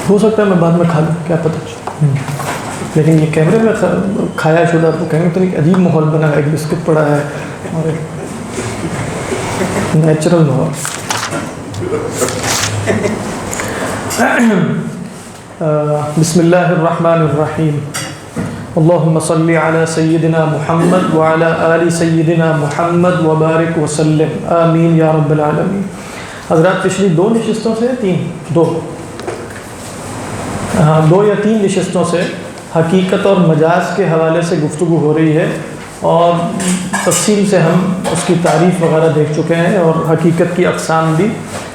ہو سکتا ہے میں بعد میں کھا لوں، کیا پتہ، لیکن یہ کیمرے میں کھایا شدہ تو کہیں گے تو ایک عجیب ماحول بنا ہے، ایک بسکٹ پڑا ہے اور نیچرل ماحول۔ بسم اللہ الرحمن الرحیم، اللہم صلی علی سیدنا محمد وعلی آل سیدنا محمد وبارک وسلم، آمین یا رب العالمین۔ حضرات پچھلی 2 نشستوں سے 2 یا 3 نشستوں سے حقیقت اور مجاز کے حوالے سے گفتگو ہو رہی ہے، اور تفصیل سے ہم اس کی تعریف وغیرہ دیکھ چکے ہیں، اور حقیقت کی اقسام بھی،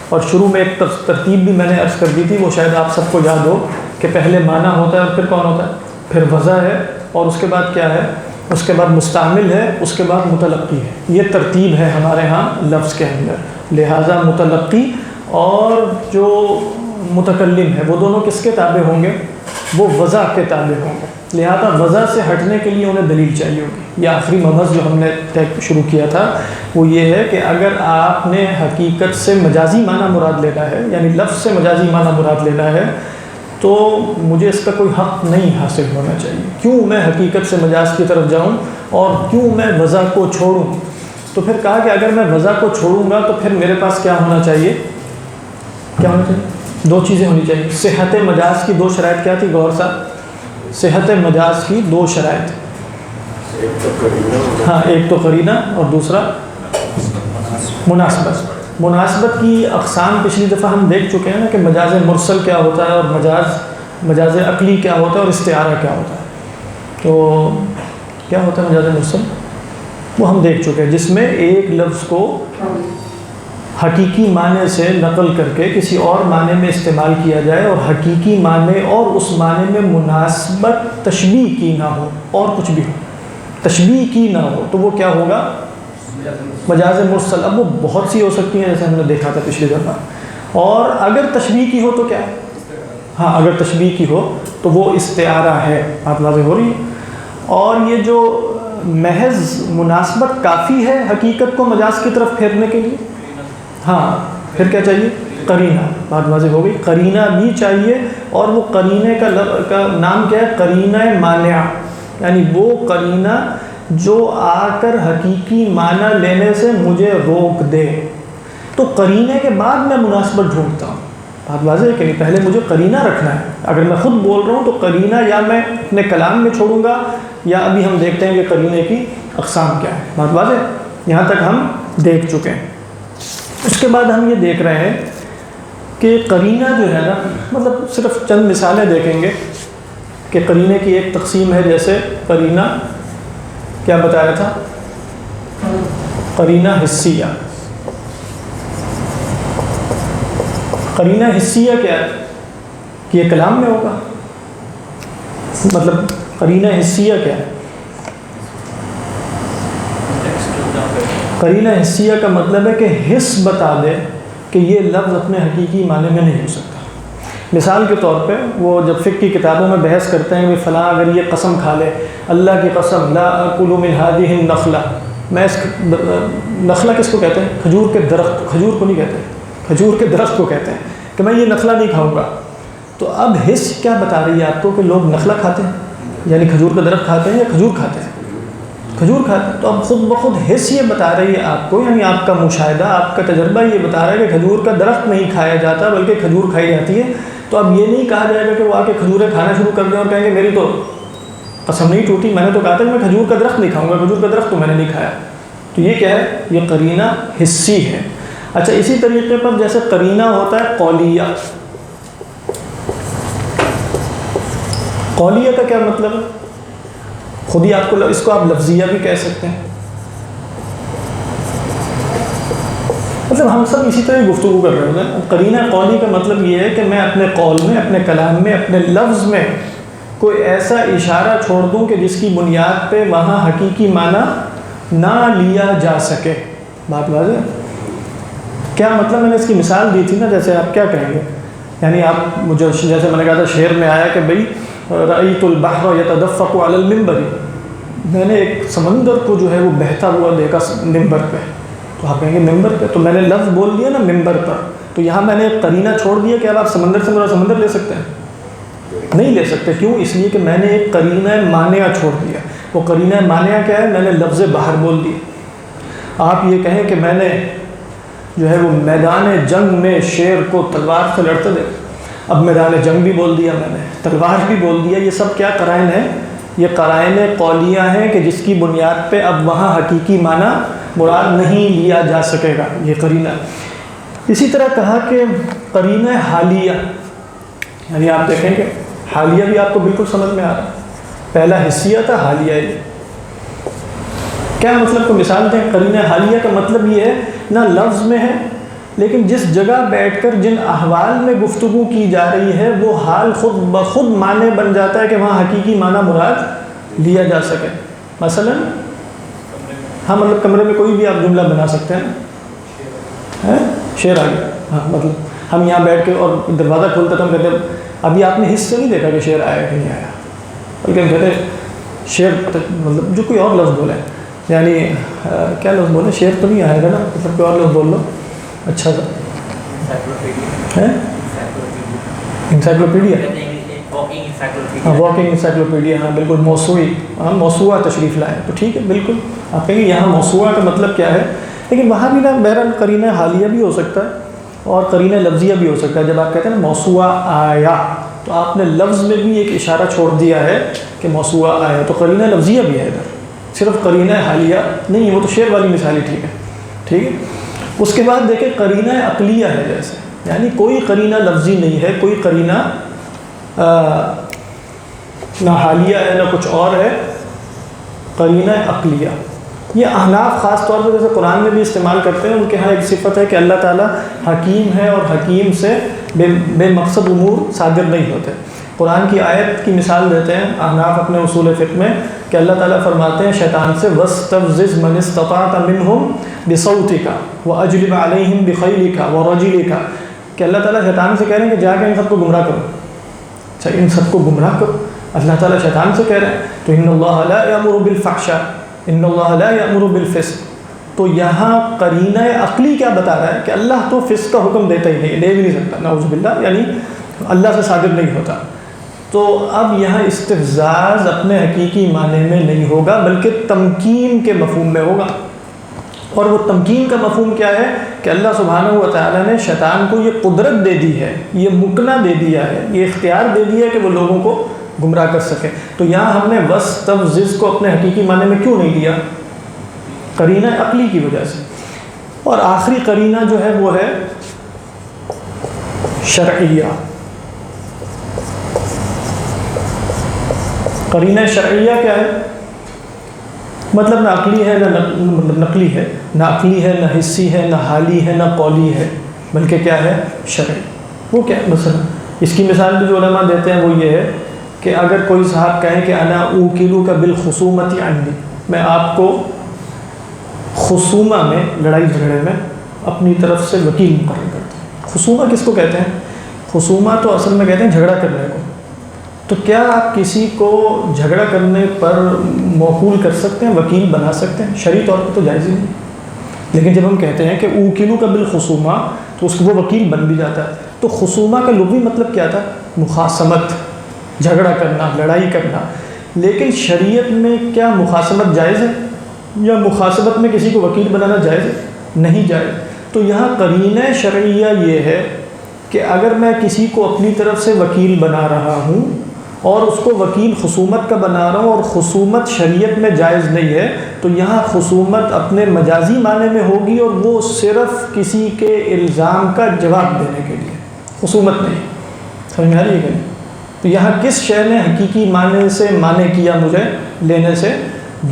اور شروع میں ایک ترتیب بھی میں نے عرض کر دی تھی، وہ شاید آپ سب کو یاد ہو کہ پہلے معنی ہوتا ہے اور پھر کون ہوتا ہے، پھر وضع ہے، اور اس کے بعد کیا ہے، اس کے بعد مستعمل ہے، اس کے بعد متلقی ہے۔ یہ ترتیب ہے ہمارے ہاں لفظ کے اندر، لہٰذا متلقی اور جو متکلم ہے وہ دونوں کس کے تابع ہوں گے، وہ وضع کے تابع ہوں گے، لہذا وضع سے ہٹنے کے لیے انہیں دلیل چاہیے ہوگی۔ یہ آخری مبحث جو ہم نے شروع کیا تھا وہ یہ ہے کہ اگر آپ نے حقیقت سے مجازی معنی مراد لینا ہے، یعنی لفظ سے مجازی معنی مراد لینا ہے، تو مجھے اس کا کوئی حق نہیں حاصل ہونا چاہیے۔ کیوں میں حقیقت سے مجاز کی طرف جاؤں اور کیوں میں وضع کو چھوڑوں؟ تو پھر کہا کہ اگر میں وضع کو چھوڑوں گا تو پھر میرے پاس کیا ہونا چاہیے، کیا ہونا چاہیے؟ 2 چیزیں ہونی چاہیے۔ صحت مجاز کی 2 شرائط کیا تھی، غور صاحب؟ صحت مجاز کی 2 شرائط، ہاں، ایک تو قرینہ اور دوسرا مناسبت۔ مناسبت کی اقسام پچھلی دفعہ ہم دیکھ چکے ہیں نا، کہ مجاز مرسل کیا ہوتا ہے، اور مجاز عقلی کیا ہوتا ہے، اور استعارہ کیا ہوتا ہے۔ تو کیا ہوتا ہے مجاز مرسل؟ وہ ہم دیکھ چکے ہیں، جس میں ایک لفظ کو حقیقی معنی سے نقل کر کے کسی اور معنی میں استعمال کیا جائے، اور حقیقی معنی اور اس معنی میں مناسبت تشبیہ کی نہ ہو، اور کچھ بھی ہو تشبیہ کی نہ ہو، تو وہ کیا ہوگا، مجاز مرسل۔ اب وہ بہت سی ہو سکتی ہیں جیسے ہم نے دیکھا تھا پچھلی دفعہ، اور اگر تشبیہ کی ہو تو کیا ہے، ہاں، اگر تشبیہ کی ہو تو وہ استعارہ ہے، بات واضح ہو رہی ہے۔ اور یہ جو محض مناسبت کافی ہے حقیقت کو مجاز کی طرف پھیرنے کے لیے، ہاں، پھر کیا چاہیے، قرینہ، بات واضح ہو گئی، قرینہ بھی چاہیے، اور وہ قرینے کا نام کیا ہے، قرینہ مانعہ، یعنی وہ قرینہ جو آ کر حقیقی معنی لینے سے مجھے روک دے۔ تو قرینے کے بعد میں مناسبت ڈھونڈتا ہوں، بات واضح ہے کہ پہلے مجھے قرینہ رکھنا ہے۔ اگر میں خود بول رہا ہوں تو قرینہ یا میں اپنے کلام میں چھوڑوں گا، یا ابھی ہم دیکھتے ہیں کہ قرینے کی اقسام کیا ہے، بات واضح ہے، یہاں تک ہم دیکھ چکے ہیں۔ اس کے بعد ہم یہ دیکھ رہے ہیں کہ قرینہ جو ہے نا، مطلب صرف چند مثالیں دیکھیں گے کہ قرینے کی ایک تقسیم ہے، جیسے قرینہ کیا بتایا تھا، قرینہ حسیہ۔ قرینہ حسیہ کیا ہے کہ یہ کلام میں ہوگا، مطلب قرینہ حسیہ کیا ہے؟ قرینہ حسیہ کا مطلب ہے کہ حس بتا دے کہ یہ لفظ اپنے حقیقی معنی میں نہیں ہو سکتا۔ مثال کے طور پہ وہ جب فقہ کی کتابوں میں بحث کرتے ہیں کہ فلاں اگر یہ قسم کھا لے، اللہ کی قسم، لا آکل من ہذہ النخلہ، میں اس نخلہ کس کو کہتے ہیں، کھجور کے درخت، کھجور کو نہیں کہتے، کھجور کے درخت کو کہتے ہیں، کہ میں یہ نخلہ نہیں کھاؤں گا۔ تو اب حس کیا بتا رہی ہے آپ کو، کہ لوگ نخلہ کھاتے ہیں، یعنی کھجور کا درخت کھاتے ہیں، یا کھجور کھاتے ہیں، کھجور کھاتے ہیں۔ تو اب خود بخود حس یہ بتا رہی ہے آپ کو، یعنی آپ کا مشاہدہ، آپ کا تجربہ یہ بتا رہا ہے کہ کھجور کا درخت نہیں کھایا جاتا بلکہ کھجور کھائی جاتی ہے۔ تو اب یہ نہیں کہا جائے گا کہ وہ آ کے کھجوریں کھانا شروع کر دیں اور کہیں گے میری تو قسم نہیں ٹوٹی، میں نے تو کہا تھا کہ میں کھجور کا درخت نہیں کھاؤں گا، کھجور کا درخت تو میں نے نہیں کھایا۔ تو یہ کیا ہے، یہ قرینہ حسی ہے۔ اچھا، اسی طریقے پر جیسے قرینہ ہوتا ہے قولیہ۔ قولیہ کا کیا مطلب ہے، خود ہی آپ کو، اس کو آپ لفظیہ بھی کہہ سکتے ہیں۔ مطلب ہم سب اسی طرح گفتگو کر رہے ہوتے ہیں۔ قرینہ قولی کا مطلب یہ ہے کہ میں اپنے قول میں، اپنے کلام میں، اپنے لفظ میں کوئی ایسا اشارہ چھوڑ دوں کہ جس کی بنیاد پہ وہاں حقیقی معنی نہ لیا جا سکے، بات واضح ہے۔ کیا مطلب، میں نے اس کی مثال دی تھی نا، جیسے آپ کیا کہیں گے، یعنی آپ مجھے، جیسے میں نے کہا تھا شعر میں آیا کہ بھئی رأیت البحر یتدفق علی المنبر، میں نے ایک سمندر کو جو ہے وہ بہتا ہوا دیکھا ممبر پہ۔ تو آپ کہیں گے ممبر پہ، تو میں نے لفظ بول دیا نا ممبر پر، تو یہاں میں نے ایک قرینہ چھوڑ دیا کہ اب آپ سمندر سے میرا سمندر لے سکتے ہیں، نہیں لے سکتے. کیوں؟ اس لیے کہ میں نے ایک قرینہ مانعہ چھوڑ دیا. وہ قرینہ مانعہ کیا ہے؟ میں نے لفظ باہر بول دیا. آپ یہ کہیں کہ میں نے جو ہے وہ میدان جنگ میں شیر کو تلوار سے لڑتے دیکھا. اب میدان جنگ بھی بول دیا، میں نے تلوار بھی بول دیا. یہ سب کیا قرائن ہیں؟ یہ قرائن قولیہ ہیں کہ جس کی بنیاد پہ اب وہاں حقیقی معنی مراد نہیں لیا جا سکے گا. یہ قرینہ. اسی طرح کہا کہ قرینہ حالیہ، یعنی آپ دیکھیں کہ حالیہ بھی آپ کو بالکل سمجھ میں آ رہا ہے. پہلا حسیہ تھا، حالیہ ہے. کیا مطلب کو مثال دیں؟ قرینہ حالیہ کا مطلب یہ ہے نہ لفظ میں ہے، لیکن جس جگہ بیٹھ کر جن احوال میں گفتگو کی جا رہی ہے وہ حال خود بخود معنی بن جاتا ہے کہ وہاں حقیقی معنی مراد لیا جا سکے. مثلا ہاں مطلب کمرے میں کوئی بھی آپ جملہ بنا سکتے ہیں. شعر آ گیا. ہاں مطلب ہم یہاں بیٹھ کے اور دروازہ کھولتے تو ہم کہتے ہیں ابھی آپ نے حص سے نہیں دیکھا کہ شعر آیا کہ نہیں آیا، بلکہ ہم کہتے ہیں شعر مطلب جو کوئی اور لفظ بولے، یعنی کیا لفظ بولے، شعر تو نہیں آئے گا نا، مطلب کوئی اور لفظ بول لو. اچھا سا انسائکلوپیڈیا، ہاں واکنگ انسائکلوپیڈیا، ہاں بالکل. موسوعی، ہاں موسوعہ تشریف لائے تو ٹھیک ہے بالکل. آپ کہیں گے یہاں موسوعہ کا مطلب کیا ہے، لیکن وہاں بھی نا بہرحال قرینہ حالیہ بھی ہو سکتا ہے اور قرینہ لفظیہ بھی ہو سکتا ہے. جب آپ کہتے ہیں نا موسوعہ آیا تو آپ نے لفظ میں بھی ایک اشارہ چھوڑ دیا ہے کہ موسوعہ آیا، تو قرینہ لفظیہ بھی ہے ادھر، صرف قرینہ حالیہ نہیں. وہ تو شعر والی مثال ہی ٹھیک ہے. ٹھیک ہے. اس کے بعد دیکھیں قرینہ عقلیہ ہے، جیسے یعنی کوئی قرینہ لفظی نہیں ہے، کوئی قرینہ نہ حالیہ ہے نہ کچھ اور ہے، قرینہ عقلیہ. یہ احناف خاص طور پر جیسے قرآن میں بھی استعمال کرتے ہیں. ان کے ہاں ایک صفت ہے کہ اللہ تعالیٰ حکیم ہے اور حکیم سے بے مقصد امور صادر نہیں ہوتے. قرآن کی آیت کی مثال دیتے ہیں احناف اپنے اصول فقہ میں کہ اللہ تعالیٰ فرماتے ہیں شیطان سے وَاسْتَفْزِزْ مَنِ اسْتَطَعْتَ مِنْهُمْ بِصَوْتِكَ وَأَجْلِبْ عَلَيْهِمْ بِخَيْلِكَ وَرَجِلِكَ، کہ اللہ تعالیٰ شیطان سے کہہ رہے ہیں کہ جا کے ان سب کو گمراہ کرو. اچھا ان سب کو گمراہ کرو، اللہ تعالیٰ شیطان سے کہہ رہے ہیں. تو ان اللہ لا یأمر بالفحشاء ان اللہ لا یأمر بالفسق. تو یہاں قرینہ عقلی کیا بتا رہا ہے کہ اللہ تو فسق کا حکم دیتا ہی نہیں، دے بھی نہیں سکتا، نعوذ باللہ، یعنی اللہ سے صادر نہیں ہوتا. تو اب یہاں استفزاز اپنے حقیقی معنی میں نہیں ہوگا بلکہ تمکین کے مفہوم میں ہوگا. اور وہ تمکین کا مفہوم کیا ہے کہ اللہ سبحانہ و تعالیٰ نے شیطان کو یہ قدرت دے دی ہے، یہ مکنہ دے دیا ہے، یہ اختیار دے دیا ہے کہ وہ لوگوں کو گمراہ کر سکے. تو یہاں ہم نے وَاسْتَفْزِزْ کو اپنے حقیقی معنی میں کیوں نہیں دیا؟ قرینہ عقلی کی وجہ سے. اور آخری قرینہ جو ہے وہ ہے شرعیہ. قرینہ شرعیہ کیا ہے؟ مطلب نہ عقلی ہے نہ مطلب نقلی ہے، نہ عقلی ہے نہ حسی ہے نہ حالی ہے نہ قولی ہے، بلکہ کیا ہے؟ شرعی. وہ کیا ہے؟ مثلا اس کی مثال بھی جو علماء دیتے ہیں وہ یہ ہے کہ اگر کوئی صاحب کہیں کہ انا اوکلوک بالخصومۃ عنی، میں آپ کو خصومہ میں، لڑائی جھگڑے میں اپنی طرف سے وکیل مقرر کرتا ہوں. خصومہ کس کو کہتے ہیں؟ خصومہ تو اصل میں کہتے ہیں جھگڑا کرنے کو. تو کیا آپ کسی کو جھگڑا کرنے پر موکول کر سکتے ہیں، وکیل بنا سکتے ہیں؟ شرعی طور پر تو جائز ہی نہیں. لیکن جب ہم کہتے ہیں کہ اوکلوک بالخصومہ تو اس کو وہ وکیل بن بھی جاتا ہے. تو خصومہ کا لغوی مطلب کیا تھا؟ مخاصمت، جھگڑا کرنا، لڑائی کرنا. لیکن شریعت میں کیا مخاصمت جائز ہے یا مخاصمت میں کسی کو وکیل بنانا جائز ہے؟ نہیں جائز. تو یہاں قرینہ شرعیہ یہ ہے کہ اگر میں کسی کو اپنی طرف سے وکیل بنا رہا ہوں اور اس کو وکیل خصومت کا بنا رہا ہوں اور خصومت شریعت میں جائز نہیں ہے، تو یہاں خصومت اپنے مجازی معنی میں ہوگی اور وہ صرف کسی کے الزام کا جواب دینے کے لیے، خصومت نہیں. سمجھ میں آ رہی ہے کہ نہیں؟ تو یہاں کس شے نے حقیقی معنی سے معنی کیا مجھے لینے سے؟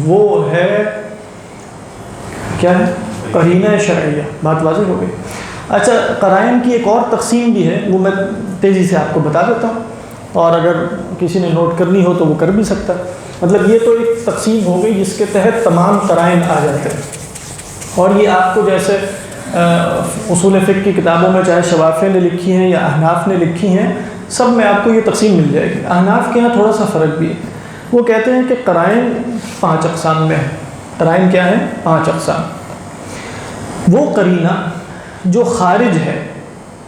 وہ ہے کیا ہے؟ قرینہ شرعیہ. بات واضح ہو گئی. اچھا قرائن کی ایک اور تقسیم بھی ہے، وہ میں تیزی سے آپ کو بتا دیتا ہوں، اور اگر کسی نے نوٹ کرنی ہو تو وہ کر بھی سکتا ہے. مطلب یہ تو ایک تقسیم ہو گئی جس کے تحت تمام قرائن آ جاتے ہیں. اور یہ آپ کو جیسے اصول فقہ کی کتابوں میں چاہے شوافیہ نے لکھی ہیں یا احناف نے لکھی ہیں، سب میں آپ کو یہ تقسیم مل جائے گی. احناف کے یہاں تھوڑا سا فرق بھی ہے. وہ کہتے ہیں کہ قرائن 5 اقسام میں ہیں. قرائن کیا ہیں؟ 5 اقسام. وہ قرینہ جو خارج ہے،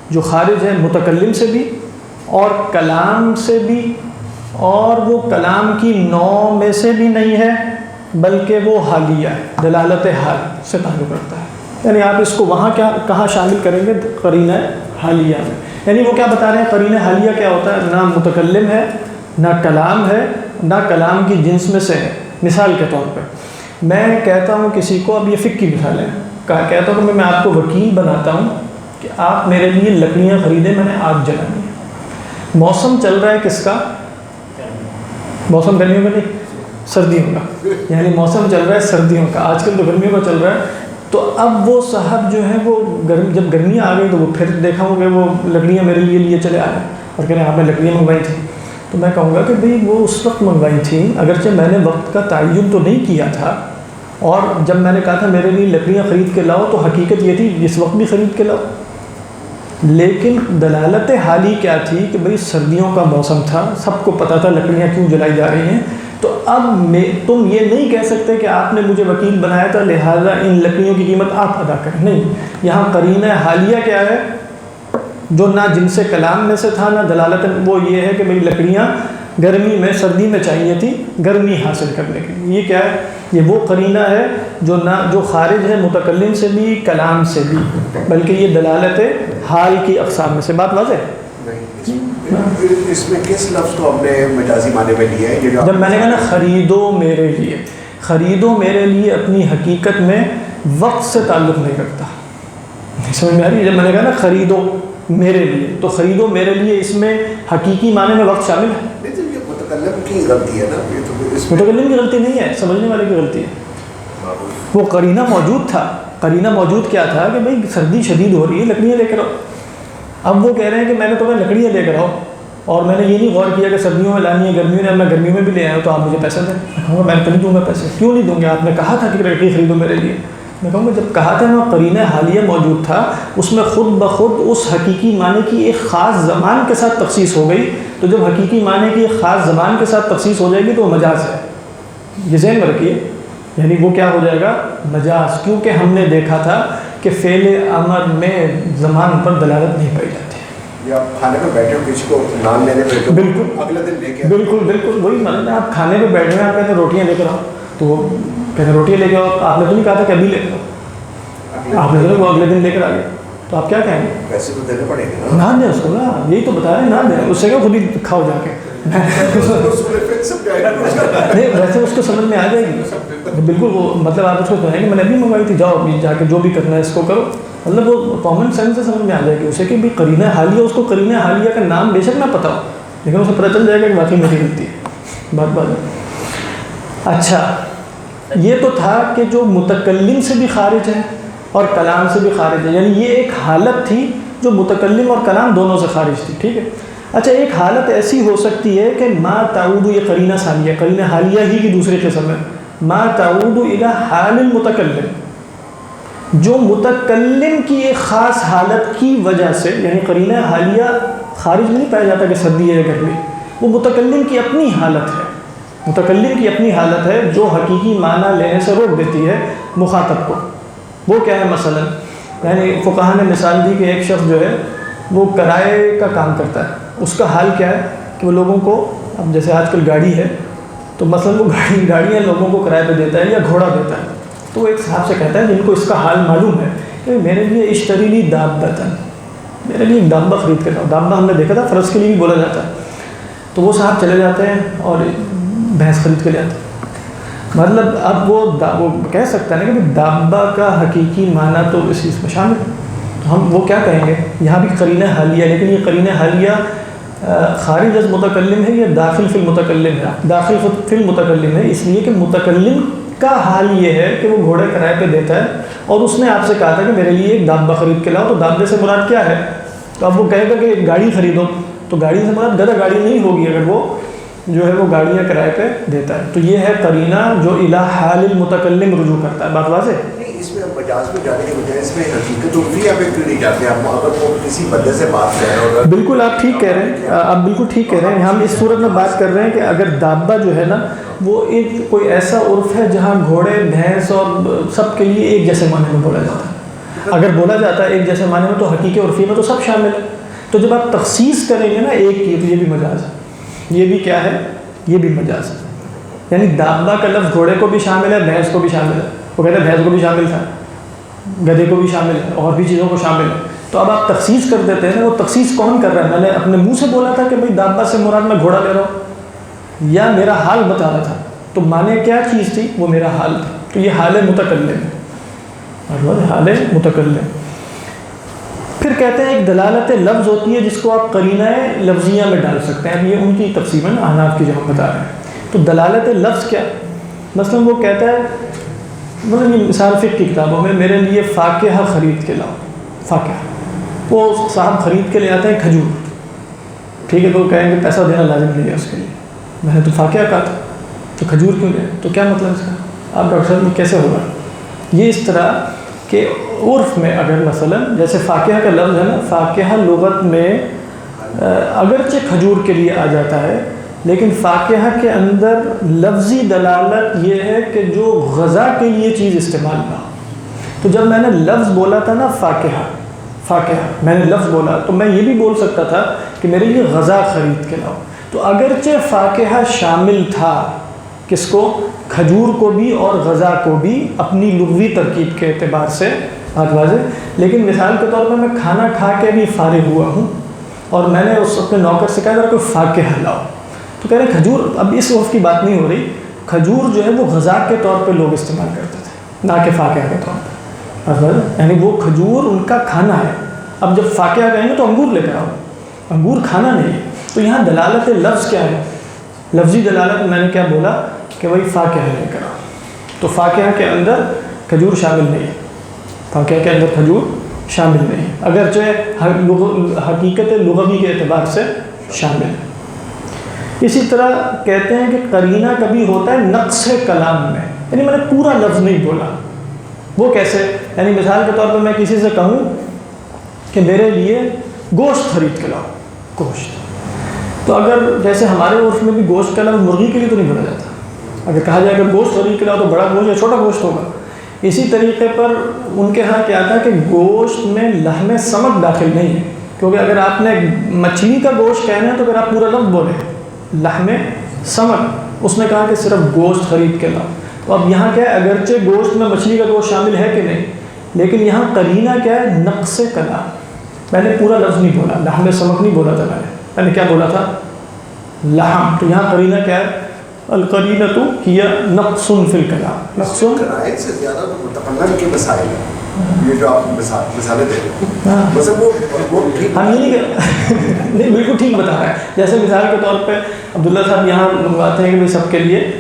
جو خارج ہے متکلم سے بھی اور کلام سے بھی، اور وہ کلام کی نوع میں سے بھی نہیں ہے، بلکہ وہ حالیہ ہے، دلالت حال سے تعلق رکھتا ہے۔ یعنی آپ اس کو وہاں کہاں شامل کریں گے؟ قرینہ حالیہ میں۔ یعنی وہ کیا بتا رہے ہیں؟ قرینہ حالیہ کیا ہوتا ہے؟ نہ متکلم ہے، نہ کلام ہے، نہ کلام کی جنس میں سے ہے۔ مثال کے طور پہ میں کہتا ہوں کسی کو، اب یہ فقہ کی مثال ہے، کہتا ہوں کہ میں آپ کو وکیل بناتا ہوں کہ آپ میرے لیے لکڑیاں خریدیں، میں نے آگ جلانی ہے۔ موسم چل رہا ہے کس کا؟ موسم گرمیوں میں نہیں، سردیوں کا، یعنی موسم چل رہا ہے سردیوں کا، آج کل تو گرمیوں کا چل رہا ہے۔ تو اب وہ صاحب جو ہے وہ جب گرمیاں آ گئی تو وہ پھر دیکھا ہوں کہ وہ لکڑیاں میرے لیے چلے آئے اور کہہ رہے ہیں آپ نے لکڑیاں منگوائی تھیں۔ تو میں کہوں گا کہ بھئی وہ اس وقت منگوائی تھیں، اگرچہ میں نے وقت کا تعین تو نہیں کیا تھا، اور جب میں نے کہا تھا میرے لیے لکڑیاں خرید کے لاؤ تو حقیقت یہ تھی اس وقت بھی خرید کے لاؤ، لیکن دلالت حالی کیا تھی کہ بھئی سردیوں کا موسم تھا، سب کو پتہ تھا لکڑیاں کیوں جلائی جا رہی ہیں۔ تو اب تم یہ نہیں کہہ سکتے کہ آپ نے مجھے وکیل بنایا تھا لہٰذا ان لکڑیوں کی قیمت آپ ادا کریں، نہیں، یہاں قرینہ حالیہ کیا ہے؟ جو نہ جن سے کلام میں سے تھا، نہ دلالت، وہ یہ ہے کہ بھئی لکڑیاں گرمی میں، سردی میں چاہیے تھی گرمی حاصل کرنے کے لیے۔ یہ کیا ہے؟ یہ وہ قرینہ ہے جو خارج ہے متکلم سے بھی، کلام سے بھی، بلکہ یہ دلالت حال کی اقسام میں سے۔ بات واضح ہے؟ اس میں کس لفظ کو ہم نے مجازی معنی میں لیا ہے؟ جب میں نے کہا نا خریدو میرے لیے، خریدو میرے لیے اپنی حقیقت میں وقت سے تعلق نہیں رکھتا، سمجھ میں آ رہی ہے؟ جب میں نے کہا نا خریدو میرے لیے، تو خریدو میرے لیے اس میں حقیقی معنی میں وقت شامل ہے۔ متکلم کی غلطی ہے نا، متکلم کی غلطی نہیں ہے، سمجھنے والے کی غلطی ہے۔ وہ قرینہ موجود تھا، قرینہ موجود کیا تھا کہ بھئی سردی شدید ہو رہی ہے، لکڑیاں لے کر آؤ۔ اب وہ کہہ رہے ہیں کہ میں نے تمہیں لکڑیاں لے کر آؤ، اور میں نے یہ نہیں غور کیا کہ سردیوں میں لانی ہے، گرمیوں میں، اب میں گرمیوں میں بھی لے آیا ہوں تو آپ مجھے پیسے دیں۔ میں کہوں گا میں تو نہیں دوں گا پیسے۔ کیوں نہیں دوں گا؟ آپ نے کہا تھا کہ لکڑی خریدو میرے لیے۔ میں کہوں گا جب کہا تھا نا قرینہ حالیہ موجود تھا، اس میں خود بخود اس حقیقی معنی کی ایک خاص زمان کے ساتھ تخصیص ہو گئی، تو جب حقیقی معنی کی ایک خاص زمان کے ساتھ تخصیص ہو جائے گی تو وہ مجاز ہے، یہ ذہن میں رکھیے۔ یعنی وہ کیا ہو جائے گا؟ مجاز، کیونکہ ہم نے دیکھا تھا کہ فعل امر میں زمان پر دلالت نہیں پائی جاتی۔ یا کھانے پہ بیٹھے ہو کسی کو نان لینے بیٹھے، بالکل اگلے دن لے کے، بالکل وہی مطلب ہے۔ آپ کھانے پہ بیٹھ رہے ہیں، آپ کہتے ہیں روٹیاں لے کر آؤ، تو وہ کہتے ہیں روٹیاں لے کے آؤ، آپ نے تو نہیں کہا تھا کہ ابھی لے کر آؤ، آپ نے تو وہ اگلے دن لے کر آ گئے، تو آپ کیا کہیں گے؟ پیسے تو دینے پڑیں گے نہ دیں اس کو، نا یہی تو بتا رہے ہیں، نہ دیں اس سے، کہ خود ہی کھاؤ جا کے۔ نہیں ویسے اس کو سمجھ میں آ جائے گی، بالکل وہ مطلب آپ اس کو کہیں کہ میں نے ابھی منگوائی تھی، جاؤ ابھی جا کے جو بھی کرنا ہے اس کو کرو، مطلب وہ کامن سینس سے سمجھ میں آ جائے گی اسے کہ بھی قرینہ حالیہ، اس کو قرینہ حالیہ کا نام بے شک نہ پتہ ہو، لیکن اسے پتہ چل جائے گا کہ واقعی میری غلطی ہے۔ بات اچھا، یہ تو تھا کہ جو متکلم سے بھی خارج ہے اور کلام سے بھی خارج ہے، یعنی یہ ایک حالت تھی جو متکلم اور کلام دونوں سے خارج تھی، ٹھیک ہے۔ اچھا، ایک حالت ایسی ہو سکتی ہے کہ ما تعود، یہ قرینہ ثانیہ، قرینہ حالیہ ہی کی دوسری قسم ہے، ما تعود الی حال المتکلم، جو متکلم کی ایک خاص حالت کی وجہ سے، یعنی قرینہ حالیہ خارج نہیں پایا جاتا کہ سردی ہے یا گرمی، وہ متکلم کی اپنی حالت ہے، متکلم کی اپنی حالت ہے جو حقیقی معنی لینے سے روک دیتی ہے مخاطب کو۔ وہ کیا ہے؟ مثلا یعنی فقہا نے مثال دی کہ ایک شخص جو ہے وہ کرائے کا کام کرتا ہے، اس کا حال کیا ہے کہ وہ لوگوں کو، اب جیسے آج کل گاڑی ہے تو مثلا وہ گاڑیاں لوگوں کو کرائے پہ دیتا ہے یا گھوڑا دیتا ہے، تو وہ ایک صاحب سے کہتا ہے جن کو اس کا حال معلوم ہے کہ میرے لیے اشتری لی دابتن، میرے لیے ایک دابہ خرید کر، دابہ ہم نے دیکھا تھا فرض کے لیے بھی بولا جاتا ہے، تو وہ صاحب چلے جاتے ہیں اور بھینس خرید کے لے آتے ہیں۔ مطلب اب وہ کہہ سکتا ہے نا کہ دابہ کا حقیقی معنی تو اس چیز میں شامل ہے، تو ہم وہ کیا کہیں گے؟ یہاں بھی قرینہ حالیہ، لیکن یہ قرینہ حالیہ خارج از متکلم ہے یا داخل فی المتکلم ہے؟ داخل فی المتکلم ہے، اس لیے کہ متکلم کا حال یہ ہے کہ وہ گھوڑے کرائے پہ دیتا ہے اور اس نے آپ سے کہا تھا کہ میرے لیے ایک دابہ خرید کے لاؤ، تو دابے سے مراد کیا ہے؟ تو اب وہ کہے گا کہ ایک گاڑی خریدو، تو گاڑی سے مراد گدھا گاڑی نہیں ہوگی اگر وہ جو ہے وہ گاڑیاں کرائے پہ دیتا ہے۔ تو یہ ہے قرینہ جو الی حال المتکلم رجوع کرتا ہے۔ بات واضح ہے؟ اس میں مجاز میں جانے کی بجائے اس میں حقیقت عرفی آپ کیوں نہیں جاتے؟ آپ اگر وہ کسی بندے سے بات کر رہے ہیں، بالکل آپ ٹھیک کہہ رہے ہیں، آپ بالکل ٹھیک کہہ رہے ہیں۔ ہم اس صورت میں بات کر رہے ہیں کہ اگر دابہ جو ہے نا وہ ایک کوئی ایسا عرف ہے جہاں گھوڑے، بھینس اور سب کے لیے ایک جیسے معنی میں بولا جاتا ہے، اگر بولا جاتا ہے ایک جیسے معنی میں تو حقیقت عرفی میں تو سب شامل ہے، تو جب آپ تخصیص کریں گے نا ایک کی تو یہ بھی مجاز ہے، یہ بھی کیا ہے، یہ بھی مجاز ہے. یعنی دابہ کا لفظ گھوڑے کو بھی شامل ہے، بھینس کو بھی شامل ہے. وہ کہتے ہیں بھینس کو بھی شامل تھا، گدھے کو بھی شامل ہے، اور بھی چیزوں کو شامل ہے. تو اب آپ تخصیص کر دیتے ہیں نا، وہ تخصیص کون کر رہا ہے؟ میں نے اپنے منہ سے بولا تھا کہ بھائی دابہ سے مراد میں گھوڑا لے رہا ہوں، یا میرا حال بتا رہا تھا. تو مانے کیا چیز تھی؟ وہ میرا حال تھا. تو یہ حال متکلم ہے، اور حال متکلم. پھر کہتے ہیں ایک دلالت لفظ ہوتی ہے جس کو آپ قرینہ لفظیہ میں ڈال سکتے ہیں. یہ ان کی تقسیم ہے نا احناف کی جو ہم بتا رہے ہیں. تو دلالت لفظ کیا؟ مثلا وہ کہتا ہے، مثلا یہ مثال فقہ کی کتابوں میں، میرے لیے فاکہہ خرید کے لاؤ. فاکہہ، وہ صاحب خرید کے لے آتے ہیں کھجور، ٹھیک ہے، تو وہ کہیں گے پیسہ دینا لازم نہیں ہے اس کے لیے، میں نے تو فاکہہ کہا تھا، تو کھجور کیوں لے؟ تو کیا مطلب اس کا؟ آپ ڈاکٹر صاحب یہ کیسے ہوگا؟ یہ اس طرح کہ عرف میں اگر مثلا جیسے فاکہہ کا لفظ ہے نا، فاکہہ لغت میں اگرچہ کھجور کے لیے آ جاتا ہے، لیکن فاکہہ کے اندر لفظی دلالت یہ ہے کہ جو غذا کے لیے چیز استعمال نہ ہو. تو جب میں نے لفظ بولا تھا نا فاکہہ، میں نے لفظ بولا تو میں یہ بھی بول سکتا تھا کہ میرے لیے غذا خرید کے لاؤ. تو اگرچہ فاکہہ شامل تھا کس کو؟ کھجور کو بھی اور غذا کو بھی، اپنی لغوی ترکیب کے اعتبار سے بات واضح. لیکن مثال کے طور پر میں کھانا کھا کے بھی فارغ ہوا ہوں اور میں نے اس اپنے نوکر سے کہا اگر کوئی فاکہہ لاؤ، تو کہہ رہے کھجور. اب اس وقت کی بات نہیں ہو رہی، کھجور جو ہے وہ غذا کے طور پہ لوگ استعمال کرتے تھے، نہ کہ فاکہہ کے طور پہ. یعنی وہ کھجور ان کا کھانا ہے. اب جب فاکہہ کہیں گے تو انگور لے کر آؤ، انگور کھانا نہیں ہے. تو یہاں دلالت لفظ کیا ہے؟ لفظی دلالت میں نے کیا بولا کہ وہی فاکہہ لے کر آؤ. تو فاکہہ کے اندر کھجور شامل نہیں ہے، فاکہہ کے اندر کھجور شامل نہیں ہے، اگرچہ حقیقت لغوی کے اعتبار سے شامل ہے. اسی طرح کہتے ہیں کہ قرینہ کبھی ہوتا ہے نقص کلام میں، یعنی میں نے پورا لفظ نہیں بولا. وہ کیسے؟ یعنی مثال کے طور پر میں کسی سے کہوں کہ میرے لیے گوشت خرید کے لاؤ، گوشت. تو اگر جیسے ہمارے عرف میں بھی گوشت کا لفظ مرغی کے لیے تو نہیں بولا جاتا. اگر کہا جائے کہ گوشت خرید کے لاؤ تو بڑا گوشت یا چھوٹا گوشت ہوگا. اسی طریقے پر ان کے ہاں کیا تھا کہ گوشت میں لحم سمک داخل نہیں ہے، کیونکہ اگر آپ نے مچھلی کا گوشت کہنا ہے تو پھر آپ پورا لفظ بولیں لحم سمک. اس نے کہا کہ صرف گوشت خرید کے لاؤ. تو اب یہاں کیا ہے، اگرچہ گوشت میں مچھلی کا گوشت شامل ہے کہ نہیں، لیکن یہاں قرینہ کیا ہے؟ نقص کلام. میں نے پورا لفظ نہیں بولا، لحم سمک نہیں بولا تھا، میں نے کیا بولا تھا؟ لحم. تو یہاں قرینہ کیا ہے؟ القرینۃ ہی نقص فی الکلام. نقص قرائن سے زیادہ تو متکلم کے مسائل ہیں، یہ جو آپ مثالیں دے رہے ہیں، مثلا وہ ٹھیک ہم یہ نہیں بالکل ٹھیک بتا رہا ہے. جیسے مثال کے طور پہ عبداللہ صاحب یہاں منگواتے ہیں کہ بھائی سب کے لیے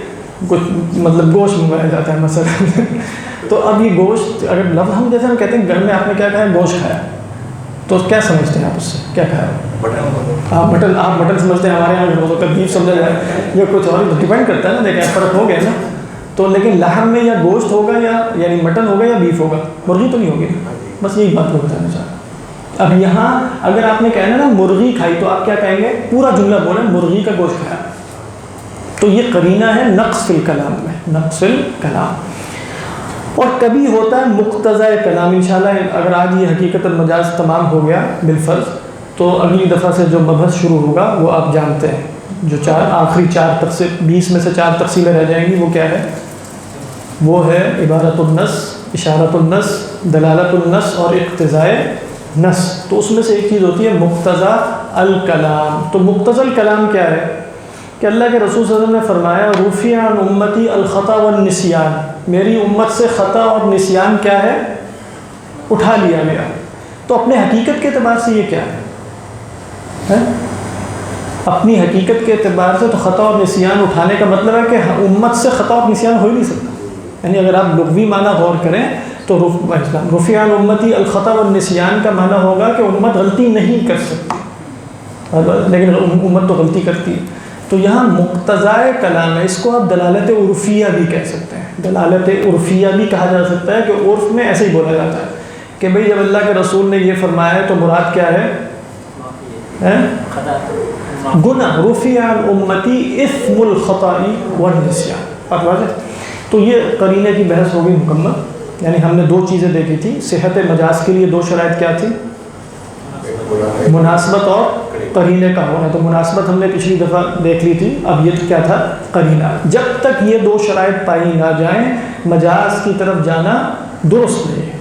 کچھ مطلب گوشت منگوایا جاتا ہے مثلا. تو اب یہ گوشت اگر لفظ ہم جیسے ہم کہتے ہیں گھر میں آپ نے کیا کھایا؟ گوشت کھایا. تو کیا سمجھتے ہیں آپ اس سے؟ کیا کھایا؟ آپ مٹن سمجھتے ہیں. ہمارے یہاں ہو سکتا ہے بیف سمجھا جائے یا کچھ اور، ڈیپینڈ کرتا ہے نا، دیکھیں فرق ہو گیا نا. تو لیکن لحم میں یا گوشت ہوگا یا یعنی مٹن ہوگا یا بیف ہوگا، مرغی تو نہیں ہوگی. بس یہی بات میں بتانا چاہ رہا ہوں. اب یہاں اگر آپ نے کہنا نا مرغی کھائی تو آپ کیا کہیں گے؟ پورا جملہ بولیں مرغی کا گوشت کھایا. تو یہ قرینہ ہے نقص فی الکلام میں، نقص الکلام. اور کبھی ہوتا ہے مقتضی کلام. انشاءاللہ اگر آج یہ حقیقت المجاز تمام ہو گیا بالفرض، تو اگلی دفعہ سے جو مبحث شروع ہوگا وہ آپ جانتے ہیں. جو آخری 20 میں سے 4 تقسیمیں رہ جائیں گی، وہ کیا ہے؟ وہ ہے عبارت النص، اشارت النص، دلالت النص اور اقتضاء نص. تو اس میں سے ایک چیز ہوتی ہے مقتضی الکلام. تو مقتضی الکلام کیا ہے؟ کہ اللہ کے رسول صلی اللہ علیہ وسلم نے فرمایا رفع عن امتی الخطا والنسیان، میری امت سے خطا اور نسیان کیا ہے؟ اٹھا لیا گیا. تو اپنے حقیقت کے اعتبار سے یہ کیا ہے؟ اپنی حقیقت کے اعتبار سے تو خطا اور نسیان اٹھانے کا مطلب ہے کہ امت سے خطا اور نسیان ہو ہی نہیں سکتا. یعنی اگر آپ لغوی معنی غور کریں تو رفع عن امتی الخطا والنسیان کا معنی ہوگا کہ امت غلطی نہیں کر سکتی، لیکن امت تو غلطی کرتی ہے. تو یہاں مقتضی کلام ہے، اس کو آپ دلالت عرفیہ بھی کہہ سکتے ہیں. دلالت عرفیہ بھی کہا جا سکتا ہے کہ عرف میں ایسے ہی بولا جاتا ہے کہ بھئی جب اللہ کے رسول نے یہ فرمایا ہے تو مراد کیا ہے؟ گناہ. رفع عن امتی اثم الخطا والنسیان. بات واضح؟ تو یہ قرینے کی بحث ہوگی مکمل. یعنی ہم نے 2 چیزیں دیکھی تھی. صحت مجاز کے لیے 2 شرائط کیا تھی؟ ہونا ہے، مناسبت اور قرینے کا ہونا. تو مناسبت ہم نے پچھلی دفعہ دیکھ لی تھی، اب یہ کیا تھا؟ قرینہ. جب تک یہ دو شرائط پائی نہ جائیں مجاز کی طرف جانا درست نہیں ہے.